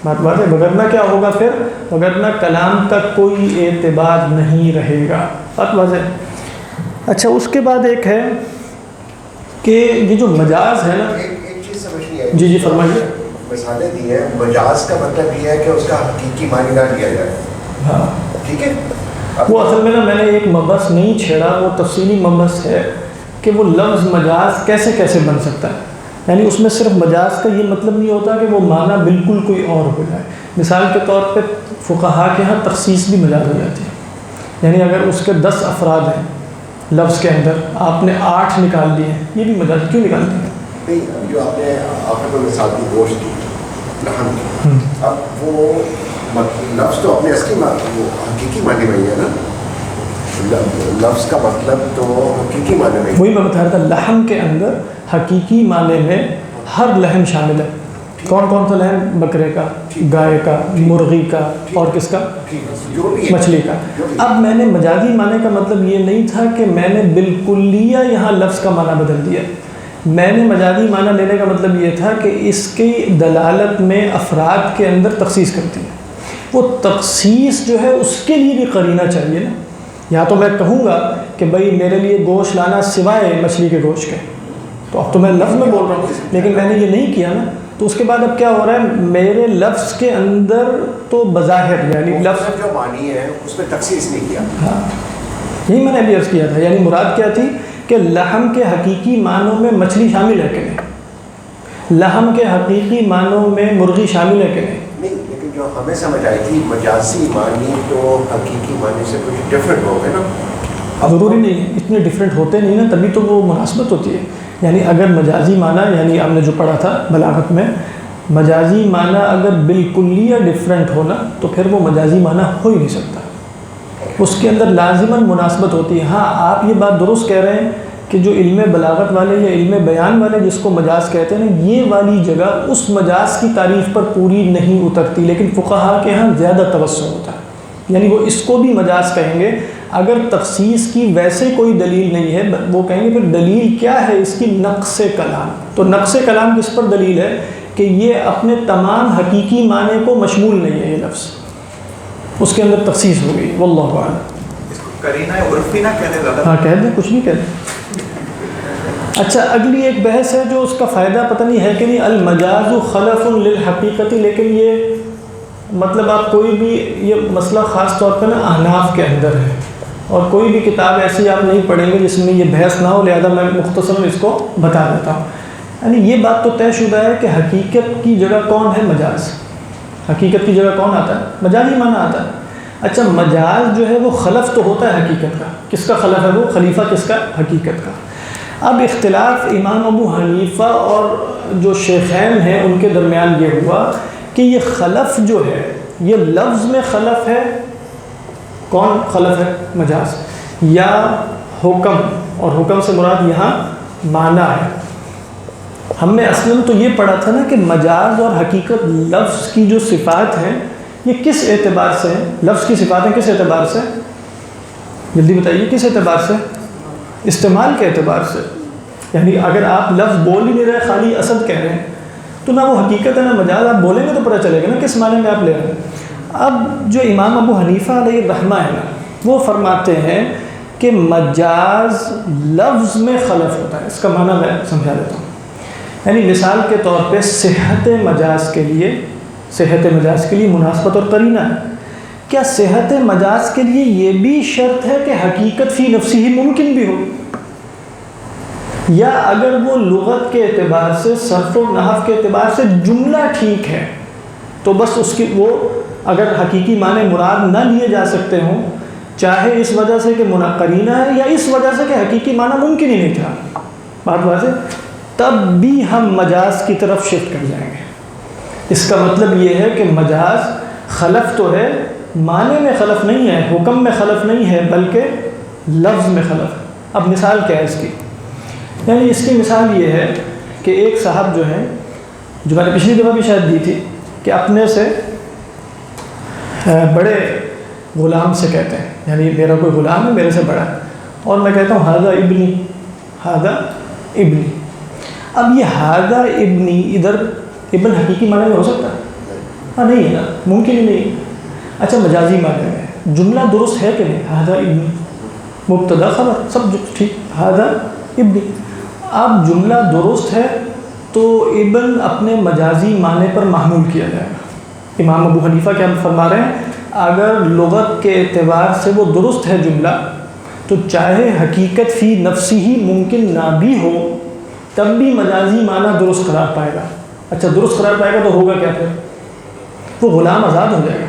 بات بات ہے. وگرنہ کیا ہوگا پھر؟ وگرنہ کلام کا کوئی اعتبار نہیں رہے گا. بات واضح. اچھا اس کے بعد ایک ہے کہ یہ جو مجاز ہے نا، ایک چیز سمجھنی ہے. جی فرمائیے. مثالیں دی ہیں، مجاز کا مطلب یہ ہے کہ اس کا حقیقی معنی نہ لیا جائے. ہاں ٹھیک ہے. وہ اصل میں نا میں نے ایک مبحث نہیں چھیڑا، وہ تفصیلی مبحث ہے کہ وہ لفظ مجاز کیسے کیسے بن سکتا ہے. یعنی اس میں صرف مجاز کا یہ مطلب نہیں ہوتا کہ وہ معنی بالکل کوئی اور ہو جائے. مثال کے طور پہ فقہا کے ہاں تخصیص بھی مجاز ہو جاتی ہے. یعنی اگر اس کے 10 افراد ہیں لفظ کے اندر، آپ نے 8 نکال دیے ہیں، یہ بھی مجاز. کیوں نکال دیے؟ نہیں، جو آپ نے کوئی مثال کی گوشت کی لحم کی، اب وہ لفظ تو اپنے اصلی وہ حقیقی معنی میں ہی ہے نا. لفظ کا مطلب تو حقیقی معنی میں، وہی میں بتا رہا تھا. لحم کے اندر حقیقی معنی میں ہر لحم شامل ہے. کون کون سا لحم؟ بکرے کا، گائے کا، مرغی کا، اور کس کا؟ مچھلی کا. اب میں نے مجازی معنی کا مطلب یہ نہیں تھا کہ میں نے بالکلیہ یہاں لفظ کا معنی بدل دیا. میں نے مجازی معنی لینے کا مطلب یہ تھا کہ اس کی دلالت میں افراد کے اندر تخصیص کرتی ہے. وہ تخصیص جو ہے اس کے لیے بھی قرینہ چاہیے نا. یا تو میں کہوں گا کہ بھائی میرے لیے گوشت لانا سوائے مچھلی کے گوشت کے، تو اب تو میں لفظ میں بول رہا ہوں، لیکن میں نے یہ نہیں کیا نا. تو اس کے بعد اب کیا ہو رہا ہے؟ میرے لفظ کے اندر تو بظاہر یعنی لفظ جو معنی ہے اس میں تخصیص نہیں کیا. ہاں یہی میں نے ابھی عرض کیا تھا. یعنی مراد کیا تھی کہ لحم کے حقیقی معنوں میں مچھلی شامل ہے کہ نہیں، لحم کے حقیقی معنوں میں مرغی شامل ہے کہ نہیں. لیکن جو ہمیں سمجھ آئی تھی مجازی معنی تو حقیقی معنی سے کچھ ڈفرینٹ ہو گئے نا. ضروری نہیں ہے، اتنے ڈفرینٹ ہوتے نہیں نا، تبھی تو وہ مناسبت ہوتی ہے. یعنی اگر مجازی معنی، یعنی ہم نے جو پڑھا تھا بلاغت میں، مجازی معنی اگر بالکلیہ ڈفرینٹ ہونا تو پھر وہ مجازی معنی ہو ہی نہیں سکتا. اس کے اندر لازماً مناسبت ہوتی ہے. ہاں آپ یہ بات درست کہہ رہے ہیں کہ جو علم بلاغت والے یا علم بیان والے جس کو مجاز کہتے ہیں نا، یہ والی جگہ اس مجاز کی تعریف پر پوری نہیں اترتی، لیکن فقہا کے ہاں زیادہ توسع ہوتا ہے. یعنی وہ اس کو بھی مجاز کہیں گے. اگر تخصیص کی ویسے کوئی دلیل نہیں ہے، وہ کہیں گے پھر دلیل کیا ہے اس کی؟ نقص کلام. تو نقص کلام کس پر دلیل ہے؟ کہ یہ اپنے تمام حقیقی معنی کو مشمول نہیں ہے. یہ لفظ اس کے اندر تخصیص ہو گئی. واللہ اعلم. اس کو قرینہ عرفی نہ کہنے زیادہ. ہاں کہہ دیں، کچھ نہیں کہہ دیں. اچھا اگلی ایک بحث ہے جو اس کا فائدہ پتہ نہیں ہے کہ نہیں، المجاز خلف للحقیقت. لیکن یہ مطلب آپ کوئی بھی یہ مسئلہ خاص طور پہ نا احناف کے اندر ہے، اور کوئی بھی کتاب ایسی آپ نہیں پڑھیں گے جس میں یہ بحث نہ ہو، لہذا میں مختصراً اس کو بتا دیتا ہوں. یعنی یہ بات تو طے شدہ ہے کہ حقیقت کی جگہ کون ہے؟ مجاز. حقیقت کی جگہ کون آتا ہے؟ مجازی معنی آتا ہے. اچھا مجاز جو ہے وہ خلف تو ہوتا ہے حقیقت کا. کس کا خلف ہے وہ؟ خلیفہ کس کا؟ حقیقت کا. اب اختلاف امام ابو حنیفہ اور جو شیخین ہیں ان کے درمیان یہ ہوا کہ یہ خلف جو ہے یہ لفظ میں خلف ہے. کون خلف ہے؟ مجاز. یا حکم، اور حکم سے مراد یہاں معنی ہے. ہم نے اصلاً تو یہ پڑھا تھا نا کہ مجاز اور حقیقت لفظ کی جو صفات ہیں یہ کس اعتبار سے ہیں؟ لفظ کی صفاتیں کس اعتبار سے؟ جلدی بتائیے کس اعتبار سے؟ استعمال کے اعتبار سے. یعنی اگر آپ لفظ بول ہی نہیں رہے، خالی اسد کہہ رہے ہیں، تو نہ وہ حقیقت ہے نہ مجاز. آپ بولیں گے تو پتہ چلے گا نا کس معنی میں آپ لے رہے ہیں. اب جو امام ابو حنیفہ علیہ الرحمہ ہے نا، وہ فرماتے ہیں کہ مجاز لفظ میں خلف ہوتا ہے. اس کا معنی میں سمجھا دیتا ہوں. یعنی مثال کے طور پہ صحت مجاز کے لیے مناسبت اور قرینہ ہے. کیا صحت مجاز کے لیے یہ بھی شرط ہے کہ حقیقت فی نفسی ہی ممکن بھی ہو؟ یا اگر وہ لغت کے اعتبار سے، صرف و نحو کے اعتبار سے جملہ ٹھیک ہے تو بس اس کی وہ اگر حقیقی معنی مراد نہ لیے جا سکتے ہوں، چاہے اس وجہ سے کہ قرینہ ہے یا اس وجہ سے کہ حقیقی معنی ممکن ہی نہیں تھا، بات واضح، تب بھی ہم مجاز کی طرف شفٹ کر جائیں گے. اس کا مطلب یہ ہے کہ مجاز خلف تو ہے، معنی میں خلف نہیں ہے، حکم میں خلف نہیں ہے، بلکہ لفظ میں خلف ہے. اب مثال کیا ہے اس کی؟ یعنی اس کی مثال یہ ہے کہ ایک صاحب جو ہیں، جو میں نے پچھلی دفعہ بھی شاید دی تھی، کہ اپنے سے بڑے غلام سے کہتے ہیں، یعنی میرا کوئی غلام ہے میرے سے بڑا ہے، اور میں کہتا ہوں ہاذا ابنی، ہاذا ابنی. اب یہ ہاذا ابنی ادھر ابن حقیقی معنی میں ہو سکتا ہے؟ ہاں نہیں ہے نا، ممکن ہی نہیں. اچھا مجازی معنی میں جملہ درست ہے کہ نہیں؟ ہاذا ابنی مبتدا خبر سب ٹھیک، ہاذا ابنی. اب جملہ درست ہے تو ابن اپنے مجازی معنی پر محمول کیا جائے گا. امام ابو حنیفہ کیا فرما رہے ہیں؟ اگر لغت کے اعتبار سے وہ درست ہے جملہ تو چاہے حقیقت فی نفسی ہی ممکن نہ بھی ہو تب بھی مجازی معنی درست قرار پائے گا. اچھا درست قرار پائے گا تو ہوگا کیا پھر؟ وہ غلام آزاد ہو جائے گا،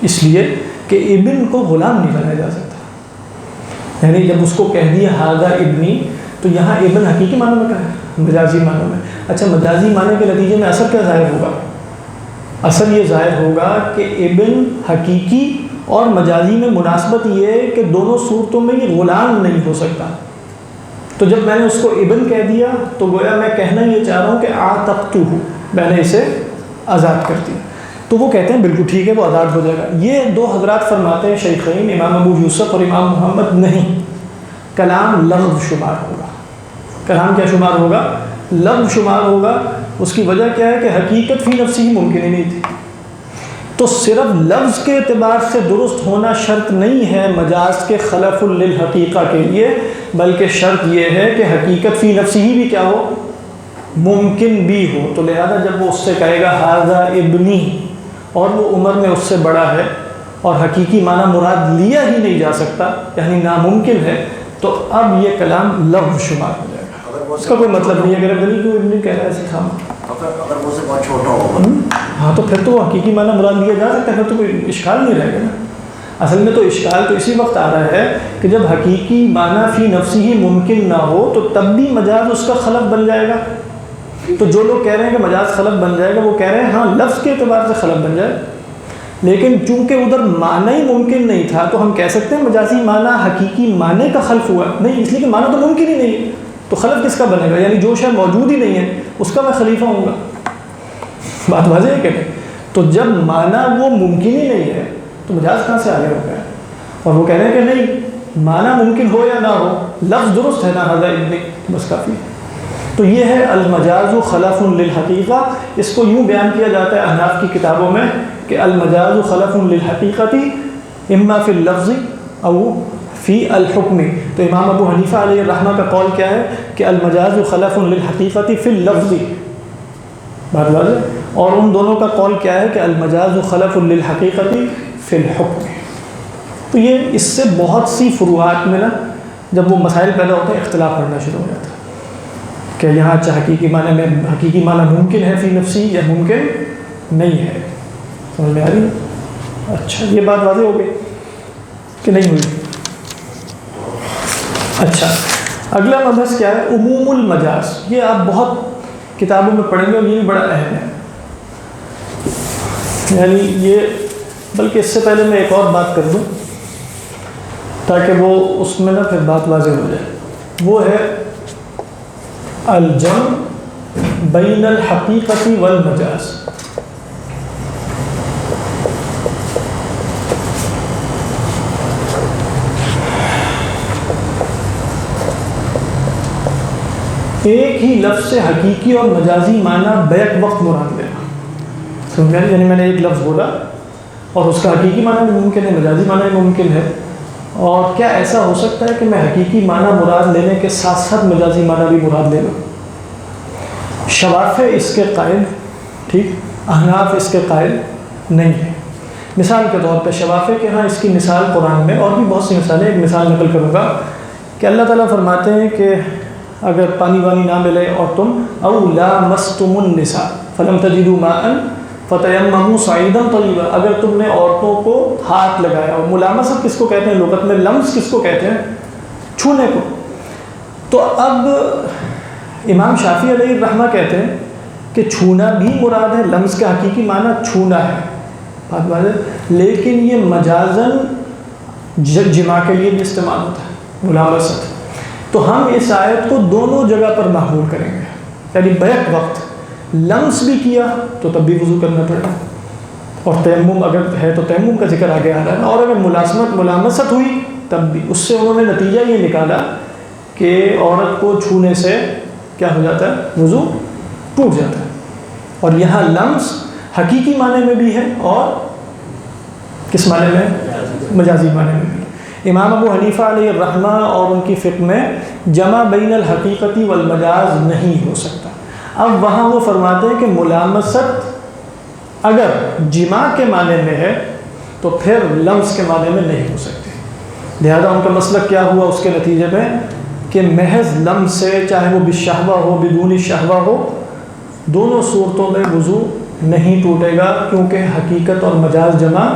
اس لیے کہ ابن کو غلام نہیں بنایا جا سکتا. یعنی جب اس کو کہہ دیا ہاذا ابنی تو یہاں ابن حقیقی معنی میں کہا ہے، مجازی معنی میں. اچھا مجازی معنی کے نتیجے میں اثر کیا ظاہر ہوگا؟ اثر یہ ظاہر ہوگا کہ ابن حقیقی اور مجازی میں مناسبت یہ ہے کہ دونوں صورتوں میں یہ غلام نہیں ہو سکتا. تو جب میں نے اس کو ابن کہہ دیا تو گویا میں کہنا یہ چاہ رہا ہوں کہ آتقتہ، میں نے اسے آزاد کر دیا. تو وہ کہتے ہیں بالکل ٹھیک ہے وہ آزاد ہو جائے گا. یہ دو حضرات فرماتے ہیں شیخین امام ابو یوسف اور امام محمد، نہیں، کلام لفظ شمار ہوگا. کلام کیا شمار ہوگا؟ لفظ شمار ہوگا. اس کی وجہ کیا ہے کہ حقیقت فی نفسی ہی ممکن ہی نہیں تھی. تو صرف لفظ کے اعتبار سے درست ہونا شرط نہیں ہے مجاز کے خلف للحقیقہ کے لیے، بلکہ شرط یہ ہے کہ حقیقت فی نفسی ہی بھی کیا ہو؟ ممکن بھی ہو. تو لہذا جب وہ اس سے کہے گا ہاذا ابنی اور وہ عمر میں اس سے بڑا ہے اور حقیقی معنی مراد لیا ہی نہیں جا سکتا یعنی ناممکن ہے، تو اب یہ کلام لفظ شمار ہو جائے گا. اس کا کوئی مطلب نہیں ہے اگر ابنی کیوں ابنی کہہ رہا ہے سکھام. اگر وہ سے بہت چھوٹا ہوگا ہاں تو پھر تو حقیقی معنی مراد لیا جا سکتا ہے، پھر تو کوئی اشکال نہیں رہے گا نا. اصل میں تو اشکال تو اسی وقت آ رہا ہے کہ جب حقیقی معنی فی نفسی ہی ممکن نہ ہو تو تب بھی مجاز اس کا خلف بن جائے گا. تو جو لوگ کہہ رہے ہیں کہ مجاز خلف بن جائے گا وہ کہہ رہے ہیں ہاں لفظ کے اعتبار سے خلف بن جائے، لیکن چونکہ ادھر معنی ہی ممکن نہیں تھا تو ہم کہہ سکتے ہیں مجازی معنی حقیقی معنی کا خلف ہوا نہیں، اس لیے کہ معنی تو ممکن ہی نہیں ہے. تو خلف کس کا بنے گا؟ یعنی جو شے موجود ہی نہیں ہے اس کا میں خلیفہ ہوں گا. بات واضح ہے کہ نہیں؟ تو جب معنی وہ ممکن ہی نہیں ہے تو مجاز کہاں سے آگے ہو گیا؟ اور وہ کہہ رہے ہیں کہ نہیں معنی ممکن ہو یا نہ ہو لفظ درست ہے نا ہذا ابنی بس کافی. تو یہ ہے المجاز خلف للحقیقہ. اس کو یوں بیان کیا جاتا ہے احناف کی کتابوں میں کہ المجاز خلف للحقیقتی اما فی اللفظ او فی الحکم. تو امام ابو حنیفہ علیہ الرحمہ کا قول کیا ہے کہ المجاز خلف للحقیقتی فی اللفظ، بات واضح. اور ان دونوں کا قول کیا ہے کہ المجاز خلف للحقیقتی فی الحکم. تو یہ اس سے بہت سی فروعات میں نا جب وہ مسائل پیدا ہوتے ہیں اختلاف پڑنا شروع ہو جاتا ہے کہ یہاں اچھا حقیقی معنی میں حقیقی معنی ممکن ہے فی نفسی یا ممکن نہیں ہے. سمجھ میں آ رہی ہے؟ اچھا یہ بات واضح ہو گئی کہ نہیں ہوئی؟ اچھا اگلا مبحث کیا ہے؟ عموم المجاز. یہ آپ بہت کتابوں میں پڑھیں گے اور یہ بھی بڑا اہم ہے. یعنی یہ بلکہ اس سے پہلے میں ایک اور بات کر دوں تاکہ وہ اس میں نا پھر بات واضح ہو جائے. وہ ہے الجمع بین الحقیقت والمجاز. ایک ہی لفظ سے حقیقی اور مجازی معنی بیک وقت مراد لینا. سمجھا؟ یعنی میں نے ایک لفظ بولا اور اس کا حقیقی معنی بھی ممکن ہے مجازی معنی بھی ممکن ہے، اور کیا ایسا ہو سکتا ہے کہ میں حقیقی معنی مراد لینے کے ساتھ ساتھ مجازی معنی بھی مراد لے لوں؟ شوافع اس کے قائل، ٹھیک، احناف اس کے قائل نہیں ہے. مثال کے طور پہ شوافع کے ہاں اس کی مثال قرآن میں اور بھی بہت سی مثالیں، ایک مثال نقل کروں گا کہ اللہ تعالیٰ فرماتے ہیں کہ اگر پانی وانی نہ ملے اور تم او لامستم النساء فلم تجدوا ماء فتیمموا صعیدا طیبا، اگر تم نے عورتوں کو ہاتھ لگایا. اور ملامست کس کو کہتے ہیں لغت میں؟ لمس کس کو کہتے ہیں؟ چھونے کو. تو اب امام شافعی علیہ الرحمہ کہتے ہیں کہ چھونا بھی مراد ہے، لمس کا حقیقی معنی چھونا ہے، بات بات ہے، لیکن یہ مجازن جماع کے لیے بھی استعمال ہوتا ہے ملامست. تو ہم اس آیت کو دونوں جگہ پر محمول کریں گے، یعنی بیک وقت لمس بھی کیا تو تب بھی وضو کرنا پڑے گا، اور تیمم اگر ہے تو تیمم کا ذکر آگے آ رہا ہے نا، اور اگر ملامست ہوئی تب بھی، اس سے انہوں نے نتیجہ یہ نکالا کہ عورت کو چھونے سے کیا ہو جاتا ہے، وضو ٹوٹ جاتا ہے. اور یہاں لمس حقیقی معنی میں بھی ہے اور کس معنی میں، مجازی معنی میں بھی. امام ابو حنیفہ علیہ الرحمہ اور ان کی فقہ میں جمع بین الحقیقتی والمجاز نہیں ہو سکتا. اب وہاں وہ فرماتے ہیں کہ ملامست اگر جماع کے معنی میں ہے تو پھر لمس کے معنی میں نہیں ہو سکتی. لہذا ان کا مسلک کیا ہوا اس کے نتیجے میں کہ محض لمس سے، چاہے وہ بالشہوہ ہو بدون شہوہ ہو، دونوں صورتوں میں وضو نہیں ٹوٹے گا، کیونکہ حقیقت اور مجاز جمع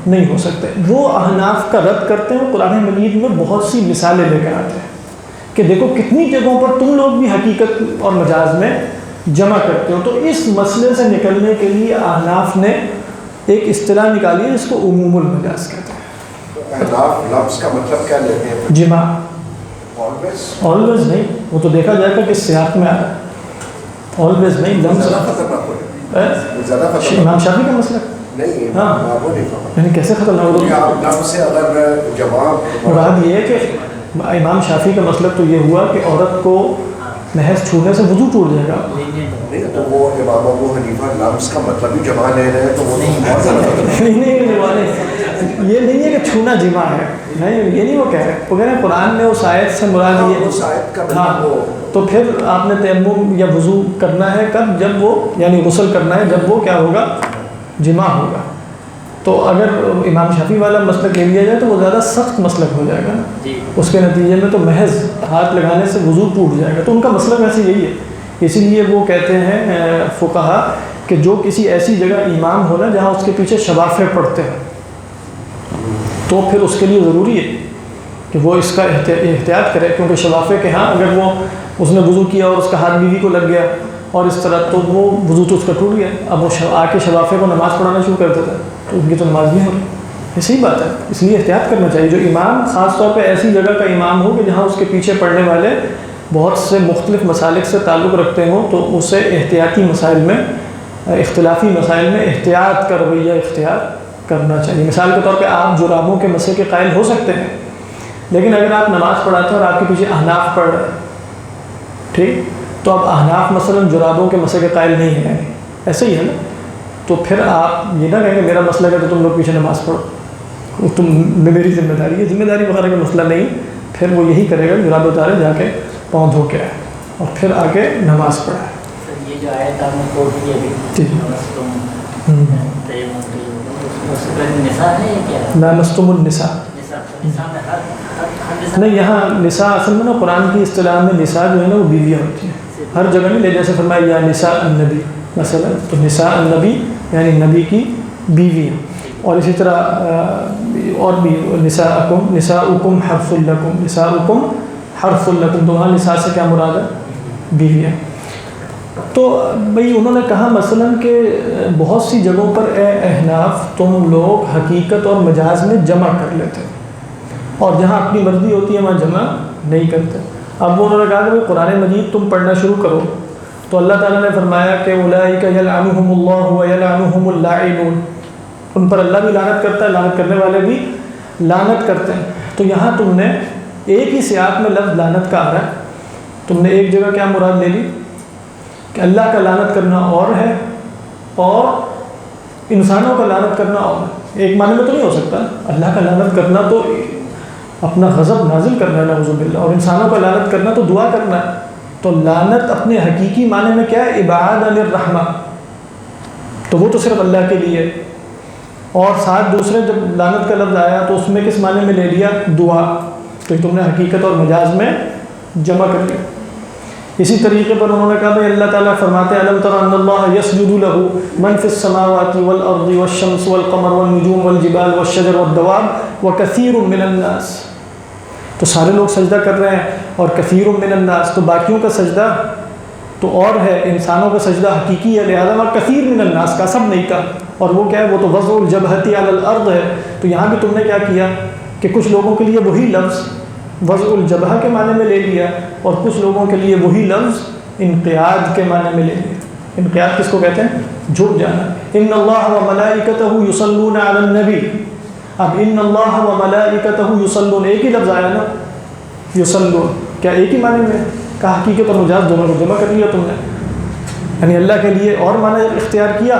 نہیں ہو سکتے. وہ احناف کا رد کرتے ہیں، قرآن مجید میں بہت سی مثالیں لے کر آتے ہیں کہ دیکھو کتنی جگہوں پر تم لوگ بھی حقیقت اور مجاز میں جمع کرتے ہو. تو اس مسئلے سے نکلنے کے لیے احناف نے ایک اصطلاح نکالی ہے جس کو عموم المجاز کہتے ہیں. احناف لفظ کا مطلب کیا لیتے ہیں؟ جمع. آلویز نہیں، وہ تو دیکھا جائے گا کہ سیاق میں آ رہا ہے. آلویز نہیں، لفظ امام شافعی کا مسئلہ نہیں. ہاں، یعنی کیسے ختم مراد یہ ہے کہ امام شافعی کا مسئلہ تو یہ ہوا کہ عورت کو محض چھونے سے وضو ٹوٹ جائے گا. نہیں تو وہ امام ابو حنیفہ لفظ کا مطلب ہی جمع لے رہے ہیں، تو وہ یہ نہیں ہے کہ چھونا جمع ہے، نہیں یہ نہیں وہ کہہ رہے. وہ کہہ رہے ہیں قرآن میں اس آیت سے مراد یہ، ہاں، تو پھر آپ نے تیمم یا وضو کرنا ہے کب، جب وہ یعنی غسل کرنا ہے جب وہ کیا ہوگا، جمع ہوگا. تو اگر امام شافعی والا مسلک لے لیا جائے تو وہ زیادہ سخت مسلک ہو جائے گا نا، اس کے نتیجے میں تو محض ہاتھ لگانے سے وضو ٹوٹ جائے گا. تو ان کا مسلک ویسے یہی ہے. اسی لیے وہ کہتے ہیں فقہا کہ جو کسی ایسی جگہ امام ہو نا جہاں اس کے پیچھے شوافع پڑھتے ہیں، تو پھر اس کے لیے ضروری ہے کہ وہ اس کا احتیاط کرے، کیونکہ شوافع کے ہاں اگر وہ اس نے وضو کیا اور اس کا ہاتھ بیوی کو لگ گیا اور اس طرح، تو وہ وضو تو اس کا ٹوٹ گیا. اب وہ آ کے شوافع کو نماز پڑھانا شروع کر دیتا ہے تو ان کی تو نماز نہیں ہوگی. یہ صحیح بات ہے. اس لیے احتیاط کرنا چاہیے. جو امام خاص طور پہ ایسی جگہ کا امام ہو کہ جہاں اس کے پیچھے پڑھنے والے بہت سے مختلف مسالک سے تعلق رکھتے ہوں، تو اسے احتیاطی مسائل میں، اختلافی مسائل میں احتیاط کا رویہ اختیار کرنا چاہیے. مثال کے طور پہ آپ جرابوں کے مسئلے کے قائل ہو سکتے ہیں، لیکن اگر آپ نماز پڑھاتے ہیں اور آپ کے پیچھے احناف پڑھ رہے ہیں، ٹھیک، تو اب احناف مثلا جرابوں کے مسئلے کے قائل نہیں ہیں، ایسے ہی ہے نا، تو پھر آپ یہ نہ کہیں کہ میرا مسئلہ ہے تو تم لوگ پیچھے نماز پڑھو، تم میری ذمہ داری ہے. ذمہ داری وغیرہ کا مسئلہ نہیں. پھر وہ یہی کرے گا، جراب اتارے، جا کے پاؤں دھو کے آئے اور پھر آ کے نماز پڑھائے. یہ جو آیت آپ نے کوٹ کی ابھی، لامستم النساء، نہیں، یہاں نساء اصل میں نا قرآن کی اصطلاح میں نساء جو ہے نا وہ بیویاں ہوتی ہیں. ہر جگہ نہیں لے، جیسے فرمایا یا نساء النبی مثلا، تو نساء النبی یعنی نبی کی بیویاں. اور اسی طرح اور بھی نساؤکم حرث لکم، نساؤکم حرث لکم، تو وہاں نساء سے کیا مراد ہے، بیویاں. تو بھئی انہوں نے کہا مثلا کہ بہت سی جگہوں پر اے احناف تم لوگ حقیقت اور مجاز میں جمع کر لیتے، اور جہاں اپنی مرضی ہوتی ہے وہاں جمع نہیں کرتے. اب انہوں نے کہا کہ قرآن مجید تم پڑھنا شروع کرو، تو اللہ تعالیٰ نے فرمایا کہ اولئک یلعنہم اللہ ویلعنہم اللاعنون، ان پر اللہ بھی لعنت کرتا ہے، لعنت کرنے والے بھی لعنت کرتے ہیں. تو یہاں تم نے ایک ہی سیاق میں لفظ لعنت کا آ رہا ہے، تم نے ایک جگہ کیا مراد لے لی کہ اللہ کا لعنت کرنا اور ہے اور انسانوں کا لعنت کرنا اور ہے. ایک معنی میں تو نہیں ہو سکتا. اللہ کا لعنت کرنا تو اپنا غضب نازل کرنا ہے نعوذ باللہ، اور انسانوں کا لعنت کرنا تو دعا کرنا ہے. تو لعنت اپنے حقیقی معنی میں کیا ہے، ابعاد عن الرحمہ، تو وہ تو صرف اللہ کے لیے. اور ساتھ دوسرے جب لعنت کا لفظ آیا تو اس میں کس معنی میں لے لیا، دعا، تو تم نے حقیقت اور مجاز میں جمع کر لیا. اسی طریقے پر انہوں نے کہا بھائی اللہ تعالیٰ فرماتے ہیں الم تر ان اللہ یسجد له من فی السماوات والارض والشمس والقمر والنجوم والجبال والشجر والدواب وکثیر من الناس. تو سارے لوگ سجدہ کر رہے ہیں اور کثیر من الناس، تو باقیوں کا سجدہ تو اور ہے، انسانوں کا سجدہ حقیقی ہے، لہذا کثیر من الناس کا سب نہیں کا. اور وہ کیا ہے، وہ تو وضع الجبہۃ علی الارض ہے. تو یہاں بھی تم نے کیا کیا کہ کچھ لوگوں کے لیے وہی لفظ وضع الجبہہ کے معنی میں لے لیا اور کچھ لوگوں کے لیے وہی لفظ انقیاد کے معنی میں لے لیا. انقیاد کس کو کہتے ہیں، جھک جانا. ان اللہ و ملائکتہ یصلون علی النبی. اب ان اللہ و ملائکتہ یصلون ایک ہی لفظ آیا نا, یصلون, کیا ایک ہی معنی میں کہا حقیقت اور مجاز دونوں کو جمع کر لیا تم نے؟ یعنی اللہ کے لیے اور معنی اختیار کیا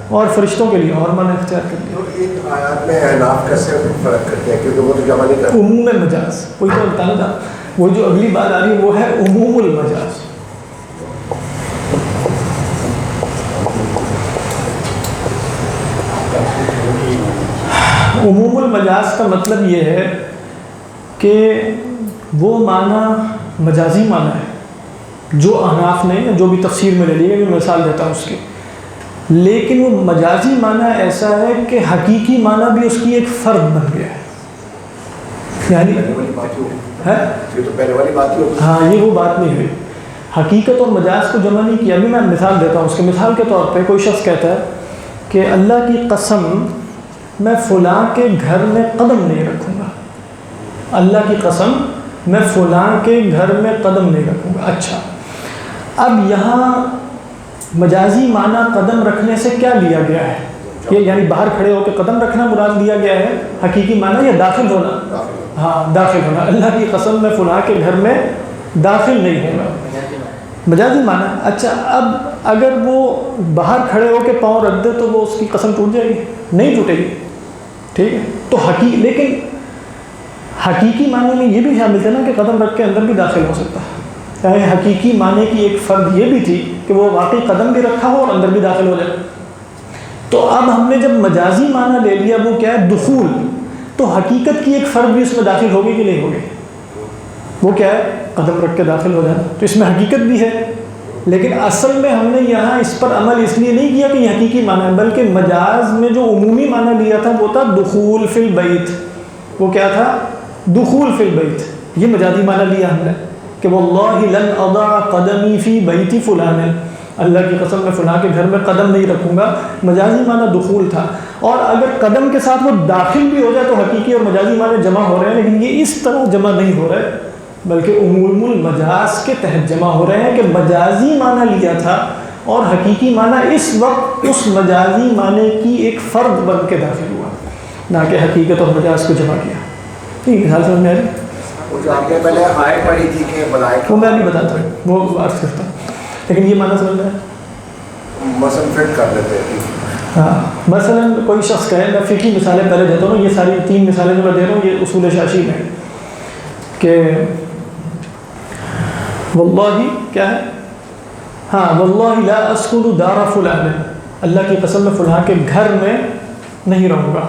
اور فرشتوں کے لیے اور معنی اختیار کر لیا. تو ان آیات میں احناف کیسے فرق کرتے ہیں کیونکہ وہ تو جمع نہیں کرتے. عموم مجاز, وہی تو بتانا تھا, وہ جو اگلی بات آ رہی ہے وہ ہے عموم المجاز. عموم المجاز کا مطلب یہ ہے کہ وہ معنی مجازی معنی ہے جو احناف نے, جو بھی تفسیر میں لے لیے, میں مثال دیتا ہوں اس کی, لیکن وہ مجازی معنی ایسا ہے کہ حقیقی معنی بھی اس کی ایک فرد بن گیا ہے. یعنی یہ تو پہلے والی بات ہی ہوگی. ہاں, یہ وہ بات نہیں ہوئی. حقیقت اور مجاز کو جمع نہیں کیا. ابھی میں مثال دیتا ہوں اس کے. مثال کے طور پہ کوئی شخص کہتا ہے کہ اللہ کی قسم میں فلاں کے گھر میں قدم نہیں رکھوں گا. اللہ کی قسم میں فلاں کے گھر میں قدم نہیں رکھوں گا. اچھا, اب یہاں مجازی معنی قدم رکھنے سے کیا لیا گیا ہے؟ یہ یعنی باہر کھڑے ہو کے قدم رکھنا مراد لیا گیا ہے حقیقی معنی, یا داخل ہونا؟ ہاں, داخل ہونا. اللہ کی قسم میں فلاں کے گھر میں داخل نہیں ہوں گا, مجازی معنی. اچھا, اب اگر وہ باہر کھڑے ہو کے پاؤں رکھ دے تو وہ اس کی قسم ٹوٹ جائے گی؟ نہیں ٹوٹے گی. ٹھیک ہے, تو لیکن حقیقی معنی میں یہ بھی شامل تھا نا کہ قدم رکھ کے اندر بھی داخل ہو سکتا ہے. یعنی حقیقی معنی کی ایک فرد یہ بھی تھی کہ وہ واقعی قدم بھی رکھا ہو اور اندر بھی داخل ہو جائے. تو اب ہم نے جب مجازی معنی لے لیا وہ کیا ہے؟ دخول. تو حقیقت کی ایک فرد بھی اس میں داخل ہوگی کہ نہیں ہوگی؟ وہ کیا ہے؟ قدم رکھ کے داخل ہو جانا. تو اس میں حقیقت بھی ہے, لیکن اصل میں ہم نے یہاں اس پر عمل اس لیے نہیں کیا کہ یہ حقیقی معنی ہے, بلکہ مجاز میں جو عمومی معنی لیا تھا وہ تھا دخول فی البیت. وہ کیا تھا؟ دخول فی البیت. یہ مجازی معنی لیا ہم نے کہ واللہ لن اضع قدمی فی بیت فلان, اللہ کی قسم میں فلاں کے گھر میں قدم نہیں رکھوں گا. مجازی معنی دخول تھا. اور اگر قدم کے ساتھ وہ داخل بھی ہو جائے تو حقیقی اور مجازی معنی جمع ہو رہے ہیں, لیکن یہ اس طرح جمع نہیں ہو رہے, بلکہ عموم المجاز کے تحت جمع ہو رہے ہیں کہ مجازی معنی لیا تھا اور حقیقی معنی اس وقت اس مجازی معنی کی ایک فرد بن کے داخل ہوا, نہ کہ حقیقت اور مجاز کو جمع کیا. ٹھیک ہے, سمجھ میں آ رہی؟ وہ جو آپ نے پہلے آیت پڑھی تھی کہ ملائکہ, وہ میں بھی بتاتا ہوں, وہ عرض کرتا ہوں, لیکن یہ معنی سمجھ میں ہے؟ مثلا فٹ کر لیتے ہیں. ہاں, مثلا کوئی شخص کہے, میں فقہی مثالیں پہلے دیتا ہوں, یہ ساری 3 مثالیں جو میں دے رہا ہوں یہ اصول شاشی میں کہ واللہ کیا ہے, ہاں واللہ لا اسکن دار فلان, اللہ کی قسم میں فلاں کے گھر میں نہیں رہوں گا.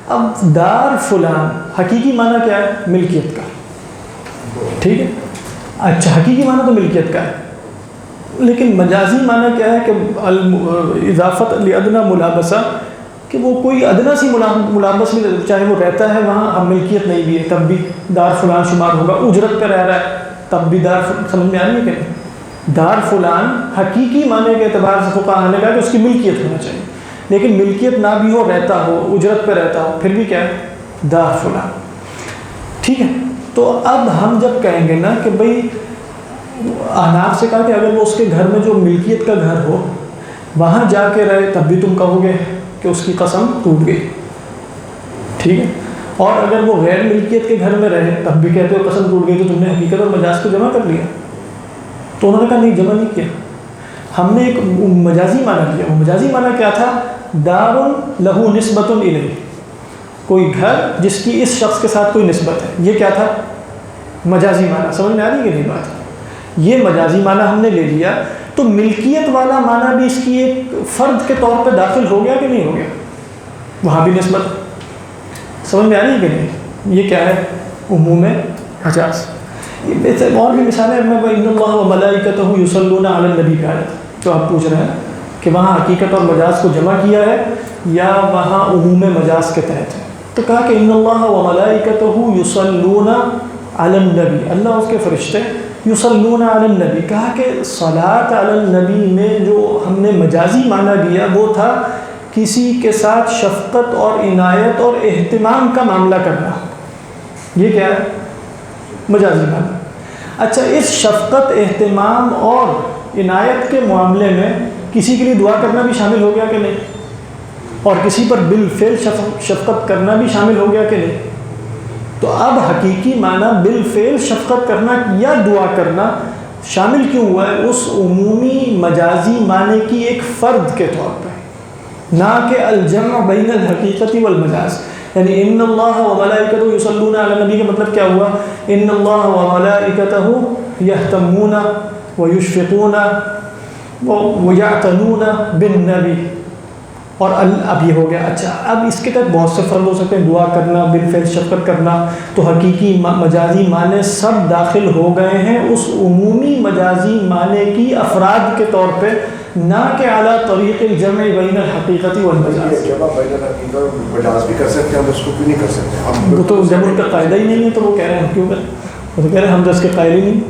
اب دار فلان حقیقی معنی کیا ہے؟ ملکیت کا. ٹھیک ہے, اچھا حقیقی معنی تو ملکیت کا ہے, لیکن مجازی معنی کیا ہے کہ اضافت لادنا ملابسہ, کہ وہ کوئی ادنا سی ملابس نہیں, چاہے وہ رہتا ہے وہاں اب ملکیت نہیں بھی ہے تب بھی دار فلان شمار ہوگا. اجرت پہ رہ رہا ہے تب بھی دار, سمجھ میں آ رہی ہے کہ دار فلان حقیقی معنی کے اعتبار سے فقہا نے کہا کہ اس کی ملکیت ہونا چاہیے, لیکن ملکیت نہ بھی ہو, رہتا ہو, اجرت پہ رہتا ہو, پھر بھی کیا ہے؟ دار فلان. ٹھیک ہے, تو اب ہم جب کہیں گے نا کہ بھئی احناف سے کہا کہ اگر وہ اس کے گھر میں جو ملکیت کا گھر ہو وہاں جا کے رہے تب بھی تم کہو گے کہ اس کی قسم ٹوٹ گئی. ٹھیک ہے, اور اگر وہ غیر ملکیت کے گھر میں رہے تب بھی کہتے ہو قسم ٹوٹ گئی, تو تم نے حقیقت اور مجاز کو جمع کر لیا. تو انہوں نے کہا نہیں, جمع نہیں کیا, ہم نے ایک مجازی معنی لیا. وہ مجازی معنی کیا تھا؟ دار لہو نسبت الیہ, کوئی گھر جس کی اس شخص کے ساتھ کوئی نسبت ہے. یہ کیا تھا؟ مجازی معنی. سمجھ میں آ رہی ہے کہ نہیں بات؟ یہ مجازی معنی ہم نے لے لیا, تو ملکیت والا معنی بھی اس کی ایک فرد کے طور پہ داخل ہو گیا کہ نہیں ہو گیا؟ وہاں بھی نسبت. سمجھ میں آ رہی ہے کہ نہیں؟ یہ کیا ہے؟ عموم مجاز. اور بھی مثالیں میں ان اللہ و ملائکتہ یصلون علی النبی کا آیت, تو آپ پوچھ رہے ہیں کہ وہاں حقیقت اور مجاز کو جمع کیا ہے یا وہاں عموم مجاز کے تحت ہے. تو کہا کہ ان اللہ و ملائکتہ یصلون علی النبی, اللہ اس کے فرشتے یصلون علی النبی. کہا کہ صلاۃ علی النبی میں جو ہم نے مجازی معنی لیا وہ تھا کسی کے ساتھ شفقت اور عنایت اور اہتمام کا معاملہ کرنا. یہ کیا ہے؟ مجازی معنی. اچھا, اس شفقت, اہتمام اور عنایت کے معاملے میں کسی کے لیے دعا کرنا بھی شامل ہو گیا کہ نہیں؟ اور کسی پر بالفعل شفقت کرنا بھی شامل ہو گیا کہ نہیں؟ تو اب حقیقی معنی بالفعل شفقت کرنا یا دعا کرنا شامل کیوں ہوا ہے؟ اس عمومی مجازی معنی کی ایک فرد کے طور پہ، نہ کہ الجمع بین الحقیقت والمجاز. یعنی ان اللہ و ملائکتہ یصلون علی النبی کا مطلب کیا ہوا؟ ان اللہ و ملائکتہ یہتمون ویشفقون ویعتنون بالنبی. اور اب یہ ہو گیا. اچھا اب اس کے تحت بہت سے فرض ہو سکتے ہیں، دعا کرنا، بالفعل شفقت کرنا، تو حقیقی مجازی معنی سب داخل ہو گئے ہیں اس عمومی مجازی معنی کی افراد کے طور پہ، نہ کہ اعلیٰ طریق الجمع بین الحقیقت والمجاز. جمع بین الحقیقت اور مجاز بھی کر سکتے ہیں، ہم اس کو کیوں نہیں کر سکتے؟ وہ تو جب ان کا قاعدہ ہی نہیں ہے تو وہ کہہ رہے ہیں ہم کیوں کریں؟ وہ تو کہہ رہے ہیں ہم تو اس کے قائل ہی نہیں.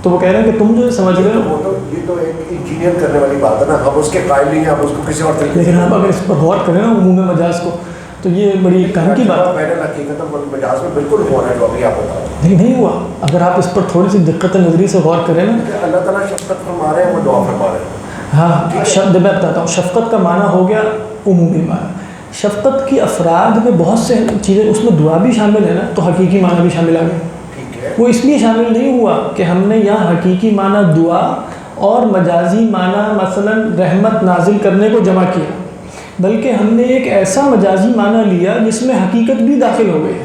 تو وہ کہہ رہے ہیں کہ تم جو سمجھ رہے ہو یہ تو ایک انجینئر کرنے والی بات ہے نا، ہم اس کے قائل نہیں ہیں، ہم اس کو کسی اور طریقے. لیکن آپ اگر اس پر غور کریں نا عموم مجاز کو تو یہ بڑی کہم کی بات ہے. بین الحقیقت اور مجاز میں بالکل ہو رہا ہے جو ابھی آپ بتا رہے ہیں. لیکن نہیں ہوا. اگر آپ اس پر تھوڑی سی دقت نظری سے غور کریں نا، اللہ تعالیٰ شفقت فرما رہے ہیں، وہ دعا فرما رہے ہیں. ہاں شبد میں بتاتا ہوں. شفقت کا معنی ہو گیا عمومی معنی. شفقت کی افراد میں بہت سے چیزیں، اس میں دعا بھی شامل ہے نا، تو حقیقی معنی بھی شامل آ گئے. وہ اس لیے شامل نہیں ہوا کہ ہم نے یہاں حقیقی معنی دعا اور مجازی معنی مثلا رحمت نازل کرنے کو جمع کیا، بلکہ ہم نے ایک ایسا مجازی معنی لیا جس میں حقیقت بھی داخل ہو گئی.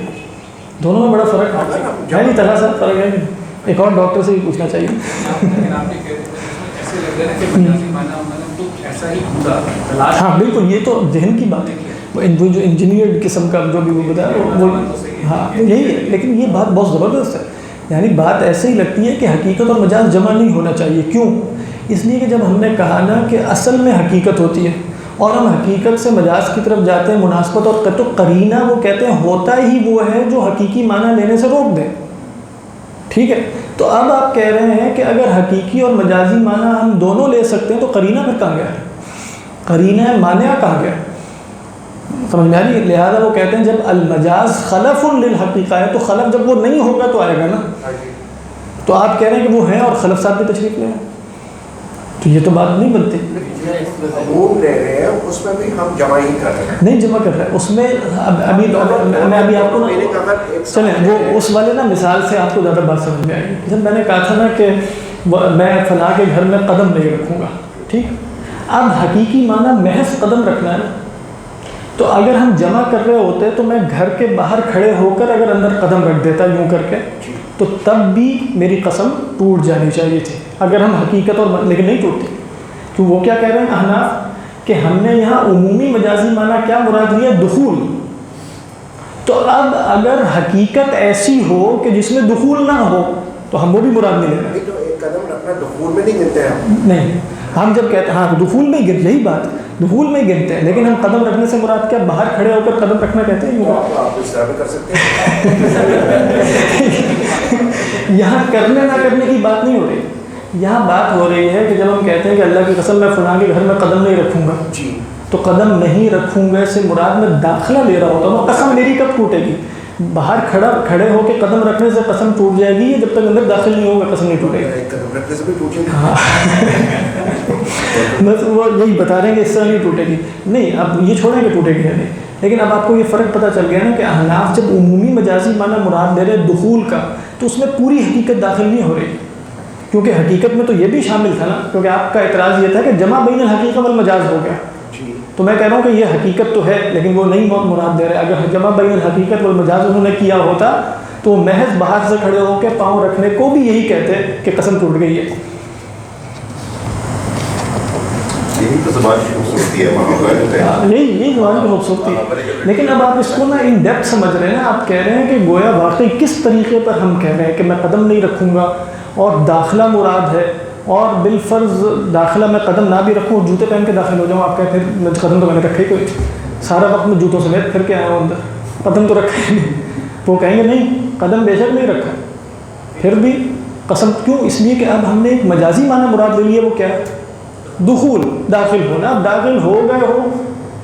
دونوں میں بڑا فرق ہے. نہیں طرح سے فرق ہے. ایک اور ڈاکٹر سے ہی پوچھنا چاہیے. ہاں بالکل، یہ تو ذہن کی بات ہے. وہ جو انجینئر قسم کا جو بھی وہ بتایا وہ ہاں یہی ہے. لیکن یہ بات بہت زبردست ہے. یعنی بات ایسے ہی لگتی ہے کہ حقیقت اور مجاز جمع نہیں ہونا چاہیے. کیوں؟ اس لیے کہ جب ہم نے کہا نا کہ اصل میں حقیقت ہوتی ہے اور ہم حقیقت سے مجاز کی طرف جاتے ہیں مناسبت اور تو قرینہ وہ کہتے ہیں ہوتا ہی وہ ہے جو حقیقی معنی لینے سے روک دے. ٹھیک ہے. تو اب آپ کہہ رہے ہیں کہ اگر حقیقی اور مجازی معنی ہم دونوں لے سکتے ہیں تو قرینہ پھر کہاں گیا؟ قرینہ مانع کہاں گیا؟ سمجھ میں آ رہی ہے؟ لہٰذا وہ کہتے ہیں جب المجاز خلف للحقیقہ ہے تو خلف جب وہ نہیں ہوگا تو آئے گا نا. تو آپ کہہ رہے ہیں کہ وہ ہیں اور خلف صاحب کی تشریف لے ہیں، تو یہ تو بات نہیں بنتی. عموم لے رہے ہیں اس میں بھی ہم جمع ہی کر رہے ہیں. نہیں جمع کر رہے ہیں اس میں. میں ابھی آپ کو چلیں وہ اس والے نا مثال سے آپ کو زیادہ بات سمجھ میں آئے گی. جب میں نے کہا تھا نا کہ میں فلاں کے گھر میں قدم نہیں رکھوں گا، ٹھیک. اب حقیقی معنی محض قدم رکھنا ہے نا، تو اگر ہم جمع کر رہے ہوتے تو میں گھر کے باہر کھڑے ہو کر اگر اندر قدم رکھ دیتا یوں کر کے تو تب بھی میری قسم ٹوٹ جانی چاہیے تھی اگر ہم حقیقت اور لیکن نہیں ٹوٹتی. تو وہ کیا کہہ رہے ہیں احناف کہ ہم نے یہاں عمومی مجازی معنی کیا مراد لیا؟ دخول. تو اب اگر حقیقت ایسی ہو کہ جس میں دخول نہ ہو تو ہم وہ بھی مراد نہیں لے رہے. تو ایک قدم رکھنا دخول میں نہیں گنتے ہیں. نہیں ہم جب کہتے ہیں ہاں دخول میں گنتے، یہی بات دخول میں گنتے ہیں، لیکن ہم قدم رکھنے سے مراد کیا؟ باہر کھڑے ہو کر قدم رکھنا کہتے ہیں. آپ اس طرح بھی کر سکتے ہیں. یہاں کرنے نہ کرنے کی بات نہیں ہو رہی. یہاں بات ہو رہی ہے کہ جب ہم کہتے ہیں کہ اللہ کی قسم میں فلاں کے گھر میں قدم نہیں رکھوں گا، جی تو قدم نہیں رکھوں گا سے مراد میں داخلہ لے رہا ہوتا ہوں. قسم میری کب ٹوٹے گی؟ باہر کھڑے ہو کے قدم رکھنے سے قسم ٹوٹ جائے گی، جب تک اندر داخل نہیں ہوگا قسم نہیں ٹوٹے گی. ایک قدم رکھنے سے بھی ٹوٹے گی. ہاں بس وہ یہی بتا رہے ہیں کہ اس طرح نہیں ٹوٹے گی. نہیں اب یہ چھوڑیں کہ ٹوٹے گی یا نہیں، لیکن اب آپ کو یہ فرق پتہ چل گیا نا کہ احناف جب عمومی مجازی معنی مراد لے رہے دخول کا تو اس میں پوری حقیقت داخل نہیں ہو رہی، کیونکہ حقیقت میں تو یہ بھی شامل تھا نا. کیونکہ آپ کا اعتراض یہ تھا کہ جمع بین الحقیقت والمجاز ہو گیا. تو میں کہہ رہا ہوں کہ یہ حقیقت تو ہے لیکن وہ نہیں مراد دے رہے. اگر جمع بین الحقیقت والمجاز انہوں نے کیا ہوتا تو محض باہر سے کھڑے ہو کے پاؤں رکھنے کو بھی یہی کہتے کہ قسم ٹوٹ گئی ہے. یہی تو زبان کی خوبصورتی ہے. یہی زبان کی خوبصورتی ہے. لیکن اب آپ اس کو نا ان ڈیپتھ سمجھ رہے ہیں نا. آپ کہہ رہے ہیں کہ گویا واقعی کس طریقے پر ہم کہہ رہے ہیں کہ میں قدم نہیں رکھوں گا اور داخلہ مراد ہے، اور بالفرض داخلہ میں قدم نہ بھی رکھوں اور جوتے پہن کے داخل ہو جاؤں. آپ کہتے ہیں قدم تو میں نے رکھا ہی کوئی، سارا وقت میں جوتوں سمیت پھر کے آیا ہوں اندر، قدم تو رکھا ہی نہیں. وہ کہیں گے نہیں قدم بے شک نہیں رکھا، پھر بھی قسم. کیوں؟ اس لیے کہ اب ہم نے ایک مجازی معنی مراد لے لیا. وہ کیا ہے؟ دخول، داخل ہونا. اب داخل ہو گئے ہو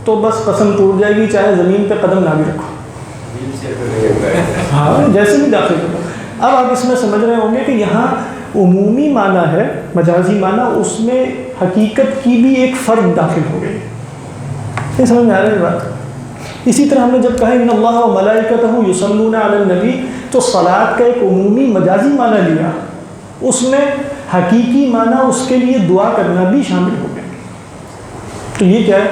تو بس قسم ٹوٹ جائے گی چاہے زمین پہ قدم نہ بھی رکھو. ہاں جیسے بھی داخل ہو. اب آپ اس میں سمجھ رہے ہوں گے کہ یہاں عمومی معنی ہے مجازی معنی، اس میں حقیقت کی بھی ایک فرد داخل ہو گئی. یہ سمجھ میں آ رہی ہے بات؟ اسی طرح ہم نے جب کہا ان اللہ و ملائکتہ یصلون علی النبی، تو صلاۃ کا ایک عمومی مجازی معنی لیا، اس میں حقیقی معنی اس کے لیے دعا کرنا بھی شامل ہو گیا. تو یہ کیا ہے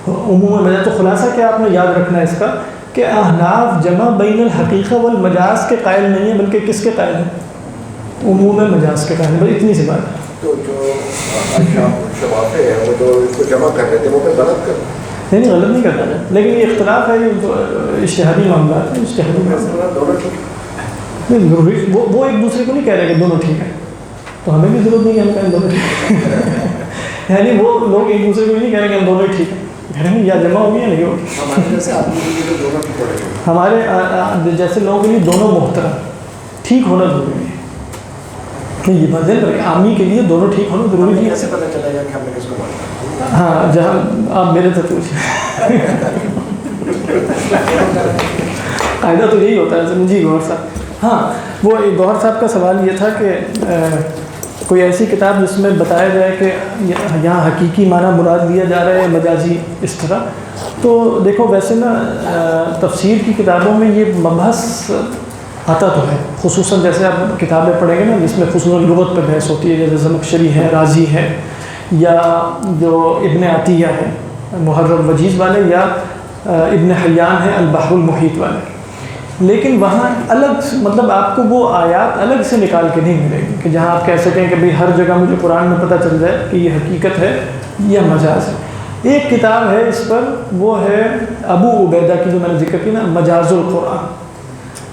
عموم مجاز؟ تو خلاصہ کیا آپ نے یاد رکھنا ہے اس کا کہ احناف جمع بین الحقیقہ والمجاز کے قائل نہیں ہیں، بلکہ کس کے قائل ہیں؟ عموم مجاز کے قائل ہیں. بس اتنی سی بات ہے. تو جو شفافے ہیں وہ جو اس کو جمع کر رہے تھے وہ پھر غلط کر نہیں غلط نہیں کرتا ہے، لیکن یہ اختلاف ہے، یہ اجتہادی معاملات ہیں. اجتہادی معاملات دونوں ٹھیک نہیں ضروری، وہ ایک دوسرے کو نہیں کہہ رہے کہ دونوں ٹھیک ہیں، تو ہمیں بھی ضرورت نہیں ہے ہم کہیں دونوں ٹھیک ہیں. یعنی وہ لوگ ایک دوسرے کو نہیں کہہ رہے کہ ہم دونوں ٹھیک ہیں، کہہ رہے ہیں یا جمع ہوگی یا نہیں ہوگی. ہمارے جیسے آدمی کے لیے دونوں ٹھیک ہو رہے ہیں. ہمارے جیسے لوگوں کے لیے دونوں محترم ٹھیک ہونا ضروری ہے. نہیں یہ بات ہے عامی کے لیے دونوں ٹھیک ہونا ضروری نہیں ہے. کیسے پتہ چلا گا کہ ہم نے کس کو مانا؟ ہاں جہاں آپ میرے سے پوچھیں قاعدہ تو یہی ہوتا ہے. جی گوہر صاحب، ہاں وہ گوہر صاحب کا سوال یہ تھا کہ کوئی ایسی کتاب جس میں بتایا جائے کہ یہاں حقیقی معنی مراد لیا جا رہا ہے مجازی اس طرح. تو دیکھو ویسے نا تفسیر کی کتابوں میں یہ مبحث آتا تو ہے، خصوصاً جیسے آپ کتابیں پڑھیں گے نا جس میں خصوصاً لغت پہ بحث ہوتی ہے، جیسے زمخشری ہے، رازی ہے، یا جو ابن عطیہ ہے محرر وجیز والے، یا ابن حیان ہے البحر المحیط والے. لیکن وہاں الگ مطلب آپ کو وہ آیات الگ سے نکال کے نہیں ملے گی کہ جہاں آپ کہہ سکیں کہ بھئی ہر جگہ مجھے قرآن میں پتہ چل جائے کہ یہ حقیقت ہے یا مجاز ہے. ایک کتاب ہے اس پر، وہ ہے ابو عبیدہ کی جو میں نے ذکر کی نا، مجاز القرآن.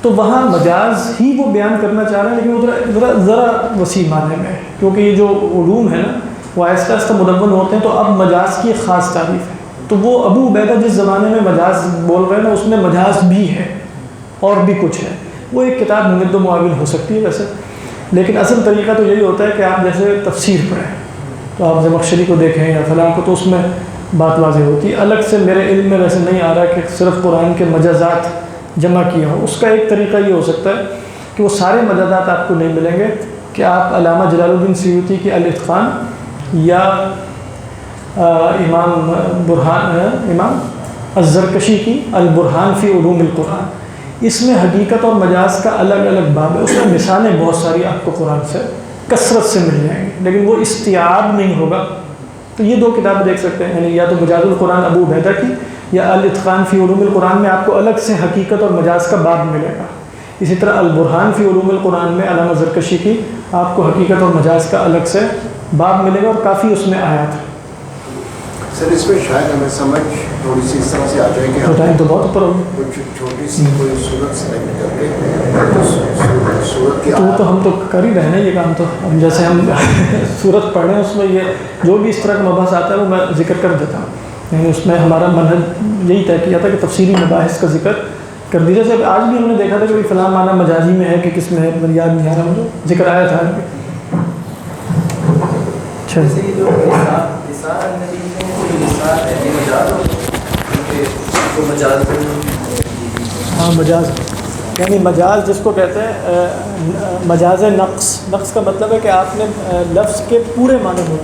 تو وہاں مجاز ہی وہ بیان کرنا چاہ رہے ہیں، لیکن وہ ذرا وسیع معنی میں ہے، کیونکہ یہ جو علوم ہے نا وہ آہستہ آہستہ مدون ہوتے ہیں. تو اب مجاز کی ایک خاص تعریف ہے. تو وہ ابو عبیدہ جس زمانے میں مجاز بول رہے ہیں نا، اس میں مجاز بھی ہے اور بھی کچھ ہے. وہ ایک کتاب ممد و معاون ہو سکتی ہے ویسے، لیکن اصل طریقہ تو یہی ہوتا ہے کہ آپ جیسے تفسیر پڑھیں تو آپ زمخشری کو دیکھیں یا فلاں کو، تو اس میں بات واضح ہوتی ہے. الگ سے میرے علم میں ویسے نہیں آ رہا کہ صرف قرآن کے مجازات جمع کیا ہو. اس کا ایک طریقہ یہ ہو سکتا ہے کہ وہ سارے مجازات آپ کو نہیں ملیں گے، کہ آپ علامہ جلال الدین سیوطی کی الاتقان یا امام الزرکشی کی البرہان فی علوم القرآن، اس میں حقیقت اور مجاز کا الگ الگ باب ہے. اس میں مثالیں بہت ساری آپ کو قرآن سے کثرت سے مل جائیں گی، لیکن وہ استیعاب نہیں ہوگا. تو یہ دو کتابیں دیکھ سکتے ہیں، یعنی یا تو مجاز القرآن ابو عبیدہ کی، یا الاتقان فی علوم القرآن میں آپ کو الگ سے حقیقت اور مجاز کا باب ملے گا. اسی طرح البرہان فی علوم القرآن میں علامہ زرکشی کی آپ کو حقیقت اور مجاز کا الگ سے باب ملے گا، اور کافی اس میں آیات ہیں. سر اس میں شاید ہمیں سمجھ تھوڑی سی اس طرح سے آ جائے کہ تو ٹائم تو بہت اوپر ہوگا. کچھ چھوٹی سی کوئی صورت سلیکٹ کر کے صورت کی تو ہم تو کر ہی رہے ہیں یہ کام. تو اب جیسے ہم صورت پڑھ رہے ہیں اس میں یہ جو بھی اس طرح کا مباحث آتا ہے وہ میں ذکر کر دیتا ہوں. یعنی اس میں ہمارا منہج یہی طے کیا تھا کہ تفصیلی مباحث کا ذکر کر دیجیے. جیسے آج بھی ہم نے دیکھا تھا کہ فلاں معنی مجازی میں ہے کہ کس میں ہے، یاد نہیں آ رہا مجھے، ذکر آیا تھا. اچھا ہاں مجاز، یعنی مجاز جس کو کہتے ہیں مجاز نقص. نقص کا مطلب ہے کہ آپ نے لفظ کے پورے معنی میں